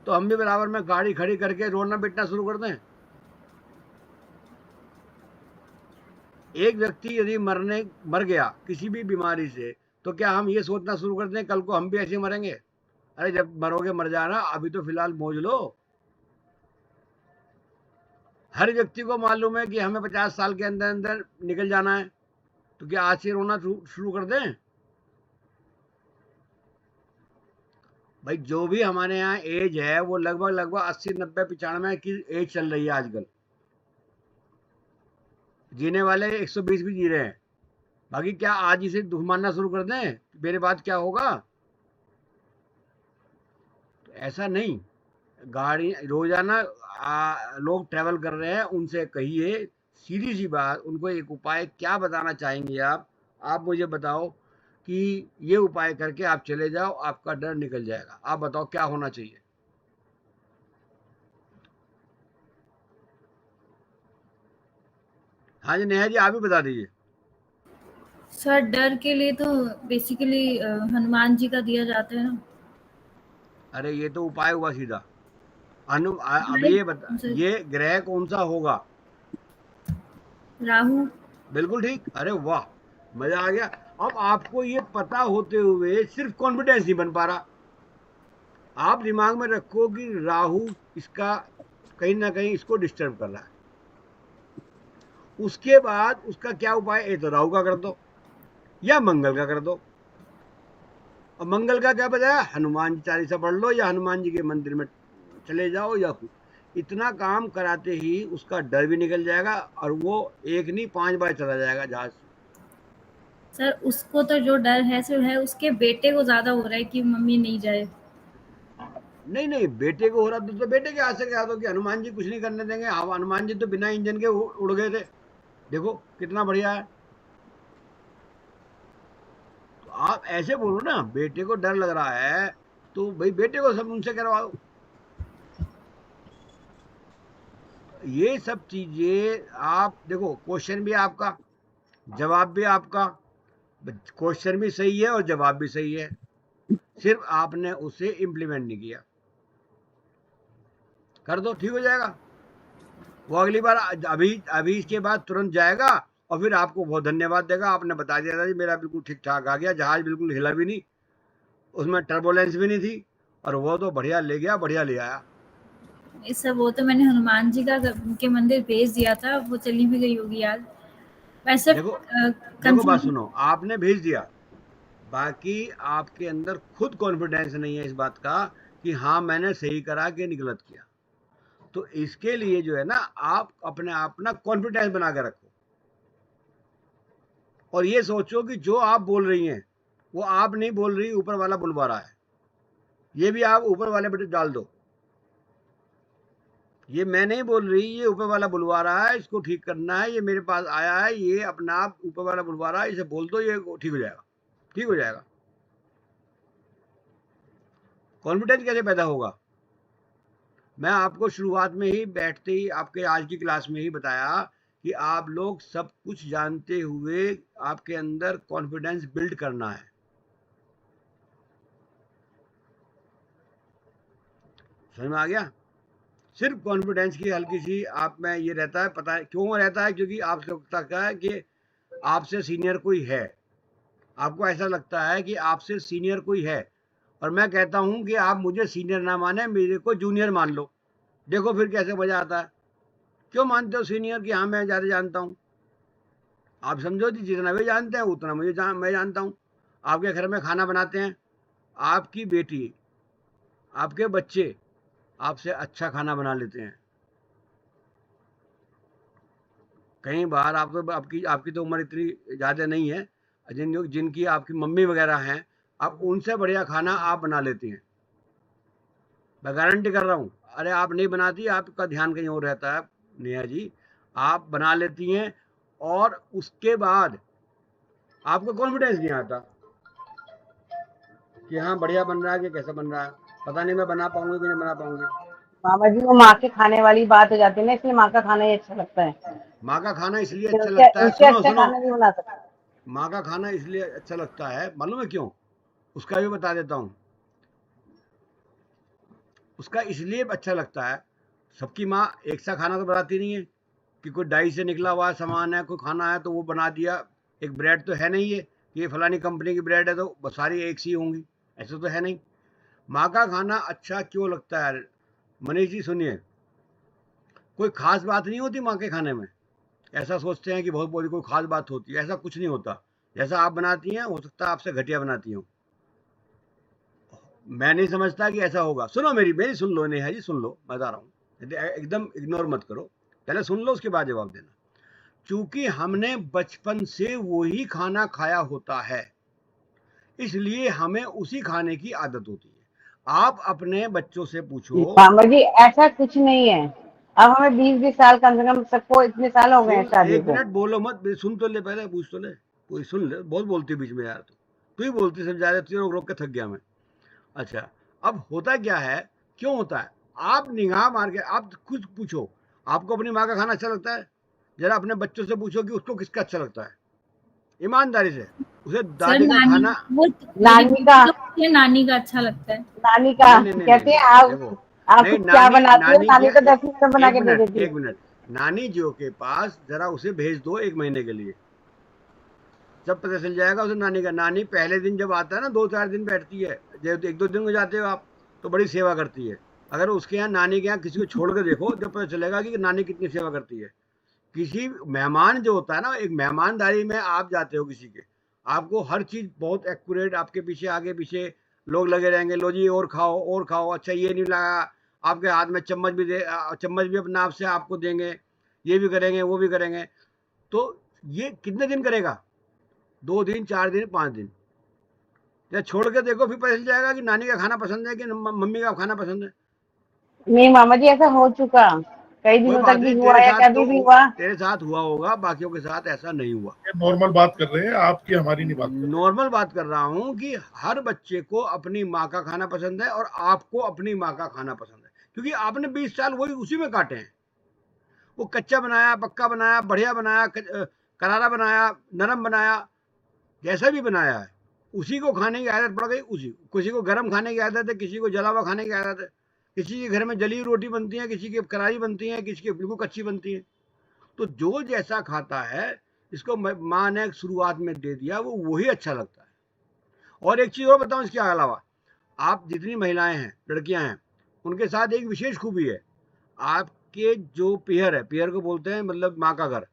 तो हम भी बराबर में गाड़ी खड़ी करके रोना पिटना शुरू कर दें। एक व्यक्ति यदि मर गया किसी भी बीमारी से, तो क्या हम ये सोचना शुरू कर दें कल को हम भी ऐसे मरेंगे? अरे जब मरोगे मर जाना, अभी तो फिलहाल मौज लो। हर व्यक्ति को मालूम है कि हमें 50 साल के अंदर अंदर निकल जाना है, तो क्या आज से रोना शुरू कर दें? भाई जो भी हमारे यहाँ एज है वो लगभग 80, 90, 95 की एज चल रही है आजकल। जीने वाले 120 भी जी रहे हैं। बाकी क्या आज इसे दुख मानना शुरू कर दें मेरे बाद क्या होगा? तो ऐसा नहीं। गाड़ी रोजाना लोग ट्रैवल कर रहे हैं, उनसे कहिए सीधी सी बात, उनको एक उपाय क्या बताना चाहेंगे आप मुझे बताओ कि ये उपाय करके आप चले जाओ, आपका डर निकल जाएगा। आप बताओ क्या होना चाहिए? हाँ जी नेहा जी, आप ही बता दीजिए। सर डर के लिए तो बेसिकली हनुमान जी का दिया जाता है ना। अरे ये तो उपाय हुआ सीधा। अब ये बता, ये ग्रह कौन सा होगा? राहु। बिल्कुल ठीक। अरे वाह, मजा आ गया। अब आपको ये पता होते हुए सिर्फ कॉन्फिडेंस नहीं बन पा रहा। आप दिमाग में रखो कि राहु इसका कहीं ना कहीं इसको डिस्टर्ब कर रहा है। उसके बाद उसका क्या उपाय? एक तो राहु का कर दो या मंगल का कर दो। और मंगल का क्या बताया? हनुमान जी चालीसा पढ़ लो या हनुमान जी के मंदिर में चले जाओ, या इतना काम कराते ही उसका डर भी निकल जाएगा और वो एक नहीं 5 बार चला जाएगा जहाज। सर उसको तो जो डर है सो है, उसके बेटे को ज्यादा हो रहा है कि मम्मी नहीं जाए। नहीं बेटे को हो रहा तो बेटे के हाथ से कहा दो कि हनुमान जी कुछ नहीं करने देंगे। हनुमान जी तो बिना इंजन के उड़ गए थे, देखो कितना बढ़िया है। तो आप ऐसे बोलो ना, बेटे को डर लग रहा है तो भाई बेटे को सब उनसे करवाओ। ये सब चीजें आप देखो, क्वेश्चन भी आपका, जवाब भी आपका, क्वेश्चन भी सही है और जवाब भी सही है, सिर्फ आपने उसे इम्प्लीमेंट नहीं किया। कर दो, ठीक हो जाएगा। वो अगली बार अभी इसके बाद तुरंत जाएगा और फिर आपको बहुत धन्यवाद देगा, आपने बता दिया था जी मेरा बिल्कुल ठीक ठाक आ गया, जहाज बिल्कुल हिला भी नहीं, उसमें टर्बुलेंस भी नहीं थी, और वो तो बढ़िया ले गया, बढ़िया ले आया। इस सब वो तो मैंने हनुमान जी का के मंदिर भेज दिया था, वो चली भी गई होगी याद। वैसे देखो बात सुनो, आपने भेज दिया, बाकी आपके अंदर खुद कॉन्फिडेंस नहीं है इस बात का कि हाँ मैंने सही करा कि नहीं गलत किया। तो इसके लिए जो है ना, आप अपने आप ना कॉन्फिडेंस बना के रखो, और ये सोचो कि जो आप बोल रही हैं वो आप नहीं बोल रही, ऊपर वाला बुलवा रहा है। ये भी आप ऊपर वाले पे डाल दो, ये मैं नहीं बोल रही, ये ऊपर वाला बुलवा रहा है, इसको ठीक करना है, ये मेरे पास आया है, ये अपना आप ऊपर वाला बुलवा रहा है, इसे बोल दो, ये ठीक हो जाएगा, ठीक हो जाएगा। कॉन्फिडेंस कैसे पैदा होगा? मैं आपको शुरुआत में ही बैठते ही आपके आज की क्लास में ही बताया कि आप लोग सब कुछ जानते हुए आपके अंदर कॉन्फिडेंस बिल्ड करना है। समझ में आ गया? सिर्फ कॉन्फिडेंस की हल्की सी आप में ये रहता है, पता है क्यों रहता है? क्योंकि आपसे लगता है कि आपसे सीनियर कोई है, आपको ऐसा लगता है कि आपसे सीनियर कोई है, और मैं कहता हूं कि आप मुझे सीनियर ना माने, मेरे को जूनियर मान लो। देखो फिर कैसे मजा आता है। क्यों मानते हो सीनियर कि हाँ मैं ज़्यादा जानता हूँ? आप समझो कि जितना वे जानते हैं उतना मैं जानता हूँ। आपके घर में खाना बनाते हैं, आपकी बेटी, आपके बच्चे आपसे अच्छा खाना बना लेते हैं, कई बार आप तो आपकी तो उम्र इतनी ज़्यादा नहीं है, जिनकी आपकी मम्मी वगैरह हैं, आप उनसे बढ़िया खाना आप बना लेती हैं, मैं गारंटी कर रहा हूँ। अरे आप नहीं बनाती, आपका ध्यान कहीं और रहता है नेहा जी, आप बना लेती हैं और उसके बाद आपको कॉन्फिडेंस नहीं आता कि हाँ बढ़िया बन रहा है कि कैसा बन रहा है, पता नहीं मैं बना पाऊंगी कि नहीं बना पाऊंगी। मामा जी वो माँ के खाने वाली बात हो जाती है ना, इसलिए माँ का खाना ही अच्छा लगता है। माँ का खाना इसलिए फिर अच्छा उससे लगता है, उससे सुनो अच्छा सुनो, खाना नहीं बना सकता। माँ का खाना इसलिए अच्छा लगता है, मालूम है क्यों? उसका भी बता देता हूँ। उसका इसलिए अच्छा लगता है, सबकी माँ एक सा खाना तो बनाती नहीं है कि कोई डाई से निकला हुआ सामान है, कोई खाना है तो वो बना दिया। एक ब्रेड तो है नहीं है कि ये फलानी कंपनी की ब्रेड है तो सारी एक सी होंगी, ऐसा तो है नहीं। माँ का खाना अच्छा क्यों लगता है मनीष जी? सुनिए, कोई खास बात नहीं होती माँ के खाने में। ऐसा सोचते हैं कि बहुत बड़ी कोई खास बात होती है, ऐसा कुछ नहीं होता। जैसा आप बनाती हैं हो सकता है आपसे घटिया बनाती हूँ, मैं नहीं समझता कि ऐसा होगा। सुनो मेरी मेरी सुन लो नेहा जी, सुन लो, मैं बता रहा हूँ, एकदम इग्नोर मत करो, पहले सुन लो उसके बाद जवाब देना। क्योंकि हमने बचपन से वही खाना खाया होता है, इसलिए हमें उसी खाने की आदत होती है। आप अपने बच्चों से पूछो। मामा जी ऐसा कुछ नहीं है, अब हमें 20-20 साल कम से कम सबको इतने साल हो गए हैं सुन, शादी एक को। मिनट बोलो मत, सुन तो ले, पहले पूछ तो ले, कोई सुन ले, बहुत बोलती बीच में यार, तू ही बोलती, समझा रहे, तुझे रोक रोक के थक गया मैं। अच्छा, अब होता क्या है, क्यों होता है? आप निगाह मार के आप खुद पूछो, आपको अपनी माँ का खाना अच्छा लगता है? जरा अपने बच्चों से पूछो कि उसको किसका अच्छा लगता है, ईमानदारी से। उसे सर दादी का नानी, खाना, वो मेरी नानी का दीदी लोग मुझे नानी का अच्छा लगता है। नानी का नहीं नहीं नहीं नहीं कहते नहीं, हैं आप देखो, आपको नहीं, क्या नानी बनाती हो, नानी नानी क्या, तो 10 मिनट में बना एक के दे मिनट देती है। एक मिनट, नानी जी के पास जरा उसे भेज दो 1 महीने के लिए, जब पता चल जाएगा उसे नानी का। नानी पहले दिन जब आता है ना, 2-4 दिन बैठती है, जब 1-2 दिन हो जाते हो आप तो बड़ी सेवा करती है। अगर उसके यहाँ, नानी के यहाँ किसी को छोड़ कर देखो, जब पता चलेगा कि नानी कितनी सेवा करती है। किसी मेहमान जो होता है ना, एक मेहमानदारी में आप जाते हो किसी के, आपको हर चीज़ बहुत एक्यूरेट, आपके पीछे आगे पीछे लोग लगे रहेंगे, लो जी और खाओ और खाओ, अच्छा ये नहीं लगा, आपके हाथ में चम्मच भी चम्मच भी अपने आप से आपको देंगे, ये भी करेंगे वो भी करेंगे। तो ये कितने दिन करेगा? 2 दिन, 4 दिन, 5 दिन, या छोड़ के देखो, फिर पता चल जाएगा कि नानी का खाना पसंद है कि मम्मी का खाना पसंद है। नहीं मामा जी ऐसा हो चुका, कई कोई दिनों तक बात भी नहीं, हुआ या कभी भी हुआ। तेरे साथ हुआ होगा, बाकियों के साथ ऐसा नहीं हुआ। ये नॉर्मल बात कर रहे हैं, आपकी हमारी नहीं बात कर रहे। नॉर्मल बात कर रहा हूँ कि हर बच्चे को अपनी माँ का खाना पसंद है और आपको अपनी माँ का खाना पसंद है, क्योंकि आपने 20 साल वही उसी में काटे हैं। वो कच्चा बनाया, पक्का बनाया, बढ़िया बनाया, करारा बनाया, नरम बनाया, जैसा भी बनाया है, उसी को खाने की आदत पड़ गई। उसी, किसी को गर्म खाने की आदत है, किसी को जला हुआ खाने की आदत है, किसी के घर में जली हुई रोटी बनती है, किसी की करारी बनती है, किसी की बिल्कुल कच्ची बनती है। तो जो जैसा खाता है, इसको माँ ने शुरुआत में दे दिया, वो वही अच्छा लगता है। और एक चीज़ और बताऊँ इसके अलावा, आप जितनी महिलाएं हैं, लड़कियां हैं, उनके साथ एक विशेष खूबी है। आपके जो पियर है, पियर को बोलते हैं मतलब माँ का घर,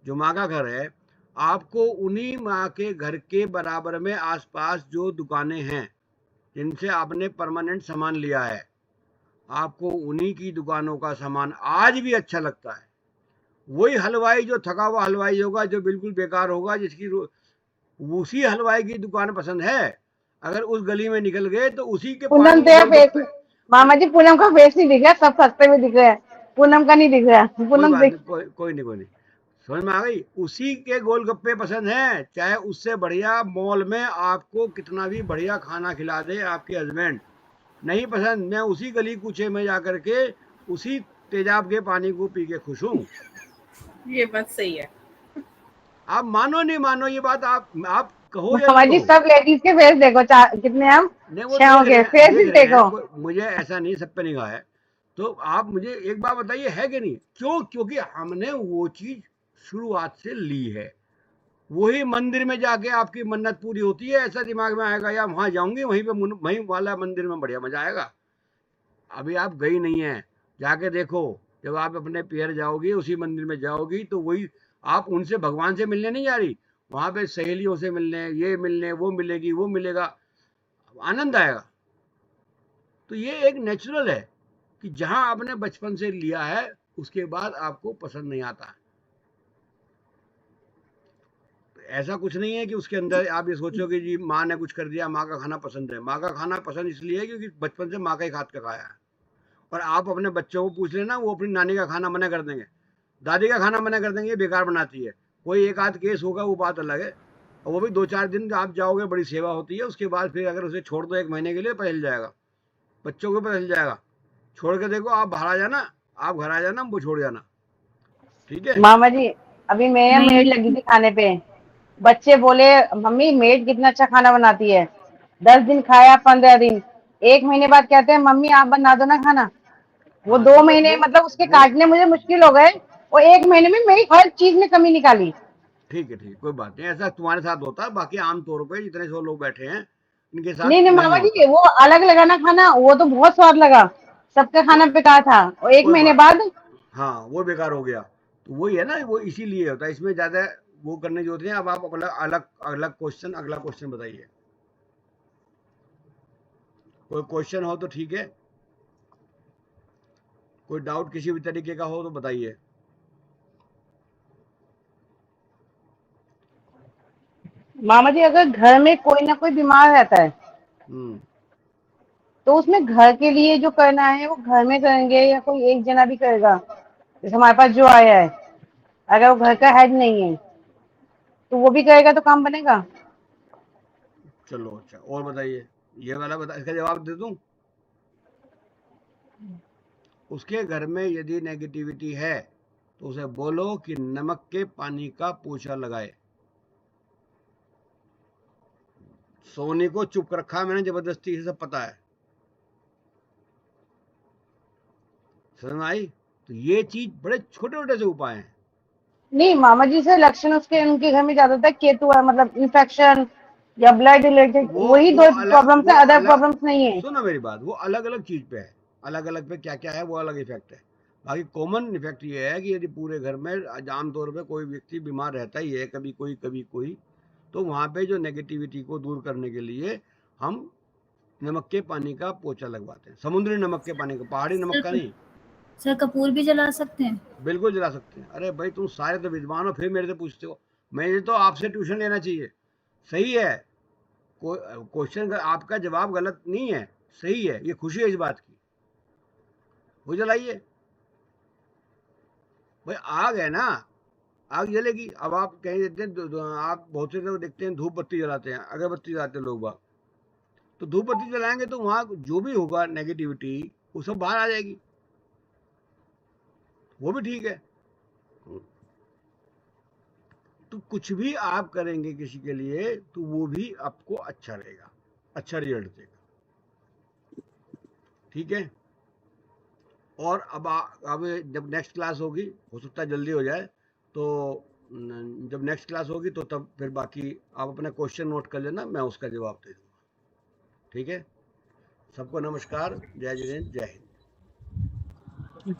जो माँ का घर है, आपको उन्हीं माँ के घर के बराबर में आसपास जो दुकानें हैं जिनसे आपने परमानेंट सामान लिया है, आपको उन्हीं की दुकानों का सामान आज भी अच्छा लगता है। वही हलवाई, जो थका हुआ हलवाई होगा, जो बिल्कुल बेकार होगा, उसी हलवाई की दुकान पसंद है, अगर उस गली में निकल गए तो उसी के पास पूनम वो तो गोलगप्पे। फेस, मामा जी पूनम का फेस नहीं दिख रहा, सब सस्ते में दिख रहा है, पूनम का नहीं दिख रहा। कोई पूनम बात देख नहीं, कोई नहीं, समझ में आ गई? उसी के गोलगप्पे पसंद हैं, चाहे उससे बढ़िया मॉल में आपको कितना भी बढ़िया खाना खिला दे आपके हस्बैंड, नहीं पसंद। मैं उसी गली कूचे में जा करके उसी तेजाब के पानी को पी के खुश हूँ। ये बात सही है। आप मानो नहीं मानो ये बात, आप कहो या मामा ना जी कहो। सब लेडीज के फेस देखो, कितने हम नहीं, वो 6 हो गए, फेस देख रहे देखो। हैं, मुझे ऐसा नहीं, सब पे निगाह है। तो आप मुझे एक बात बताइए, है कि नहीं? क्यों? क्योंकि हमने वो चीज शुरुआत से ली है। वही मंदिर में जाके आपकी मन्नत पूरी होती है, ऐसा दिमाग में आएगा या वहां जाऊंगी, वहीं पे वहीं वाला मंदिर में बढ़िया मजा आएगा। अभी आप गई नहीं है, जाके देखो, जब आप अपने पियर जाओगी, उसी मंदिर में जाओगी, तो वही, आप उनसे भगवान से मिलने नहीं जा रही, वहां पे सहेलियों से मिलने, ये मिलने, वो मिलेगी, वो मिलेगा, आनंद आएगा। तो ये एक नेचुरल है कि जहां आपने बचपन से लिया है, उसके बाद आपको पसंद नहीं आता। ऐसा कुछ नहीं है कि उसके अंदर आप ये सोचो कि जी माँ ने कुछ कर दिया, माँ का खाना पसंद है। माँ का खाना पसंद इसलिए है क्योंकि बचपन से माँ का ही हाथ का खाया है। और आप अपने बच्चों को पूछ लेना, वो अपनी नानी का खाना मना कर देंगे, दादी का खाना मना कर देंगे, बेकार बनाती है। कोई एक आध केस होगा, वो बात अलग है, और वो भी 2-4 दिन आप जाओगे, बड़ी सेवा होती है। उसके बाद फिर अगर उसे छोड़ दो 1 महीने के लिए, पता चल जाएगा, बच्चों को पता चल जाएगा। छोड़ के देखो, आप बाहर आ जाना, आप घर आ जाना, वो छोड़ जाना, ठीक है। मामा जी, अभी मैं मेड लगी थी खाने पे, बच्चे बोले मम्मी मेड कितना अच्छा खाना बनाती है। 10 दिन खाया, 15 दिन, 1 महीने बाद कहते हैं मम्मी आप बना दो ना खाना। वो हाँ 2 तो महीने मतलब उसके वो काटने मुझे मुश्किल हो गए, और 1 महीने में मेरी हर चीज में कमी निकाली। ठीक है, कोई बात नहीं, ऐसा तुम्हारे साथ होता है। बाकी आमतौर पे जितने सौ लोग बैठे हैं, इनके नहीं साथ नहीं नहीं मामा होता। जी, वो अलग लगा ना खाना, वो तो बहुत स्वाद लगा, सबका तो खाना बेकार था, और 1 कोई महीने बात, बाद हाँ वो बेकार हो गया। तो वही है ना, वो इसीलिए होता है, इसमें ज्यादा वो करने की होती है। अब आप अलग अलग अलग क्वेश्चन, अगला क्वेश्चन बताइए। कोई क्वेश्चन हो तो ठीक है, कोई डाउट किसी भी तरीके का हो तो बताइए। मामा जी अगर घर में कोई ना कोई बीमार रहता है, हम्म तो उसमें घर के लिए जो करना है वो घर में करेंगे या कोई एक जना भी करेगा? जैसे हमारे पास जो आया है, अगर वो घर का हेड नहीं है तो वो भी करेगा तो काम बनेगा? चलो अच्छा, और बताइए, ये वाला बता, इसका जवाब दे दूं। उसके घर में यदि नेगेटिविटी है तो उसे बोलो कि नमक के पानी का पोछा लगाए। सोनी को चुप रखा मैंने जबरदस्ती से, सब पता है, समझ में आई? तो ये चीज बड़े छोटे छोटे से उपाय हैं। नहीं मामा जी से लक्षण उसके उनके घर में ज्यादातर केतु है, मतलब इन्फेक्शन या ब्लड रिलेटेड, वही वो दो अलग, प्रॉब्लम्स है, अदर प्रॉब्लम्स नहीं है। सुनो मेरी बात, वो अलग अलग चीज पे है, अलग अलग पे क्या क्या है वो अलग इफेक्ट है। बाकी कॉमन इफेक्ट ये है कि यदि पूरे घर में आमतौर पे कोई व्यक्ति बीमार रहता ही है, कभी कोई कभी कोई, तो वहाँ पे जो नेगेटिविटी को दूर करने के लिए हम नमक के पानी का पोछा लगवाते हैं। समुद्री नमक के पानी का, पहाड़ी नमक का नहीं। सर कपूर भी जला सकते हैं? बिल्कुल जला सकते हैं। अरे भाई तुम सारे तो विद्वान हो, फिर मेरे से पूछते हो। मुझे तो आपसे ट्यूशन लेना चाहिए। सही है, क्वेश्चन का आपका जवाब गलत नहीं है, सही है, ये खुशी है इस बात की। वो जलाइए भाई, आग है ना, आग जलेगी। अब आप कहीं देखते हैं, आप बहुत से लोग देखते हैं धूप बत्ती जलाते हैं, अगरबत्ती जलाते हैं लोग बाग, तो धूप बत्ती जलाएंगे तो वहां जो भी होगा नेगेटिविटी, वो सब बाहर आ जाएगी, वो भी ठीक है। तो कुछ भी आप करेंगे किसी के लिए तो वो भी आपको अच्छा रहेगा, अच्छा रिजल्ट देगा, ठीक है। और अब जब नेक्स्ट क्लास होगी, हो सकता है जल्दी हो जाए, तो जब नेक्स्ट क्लास होगी तो तब फिर बाकी आप अपना क्वेश्चन नोट कर लेना, मैं उसका जवाब दे दूंगा, ठीक है। सबको नमस्कार, जय जिनेन्द्र, जय हिंद।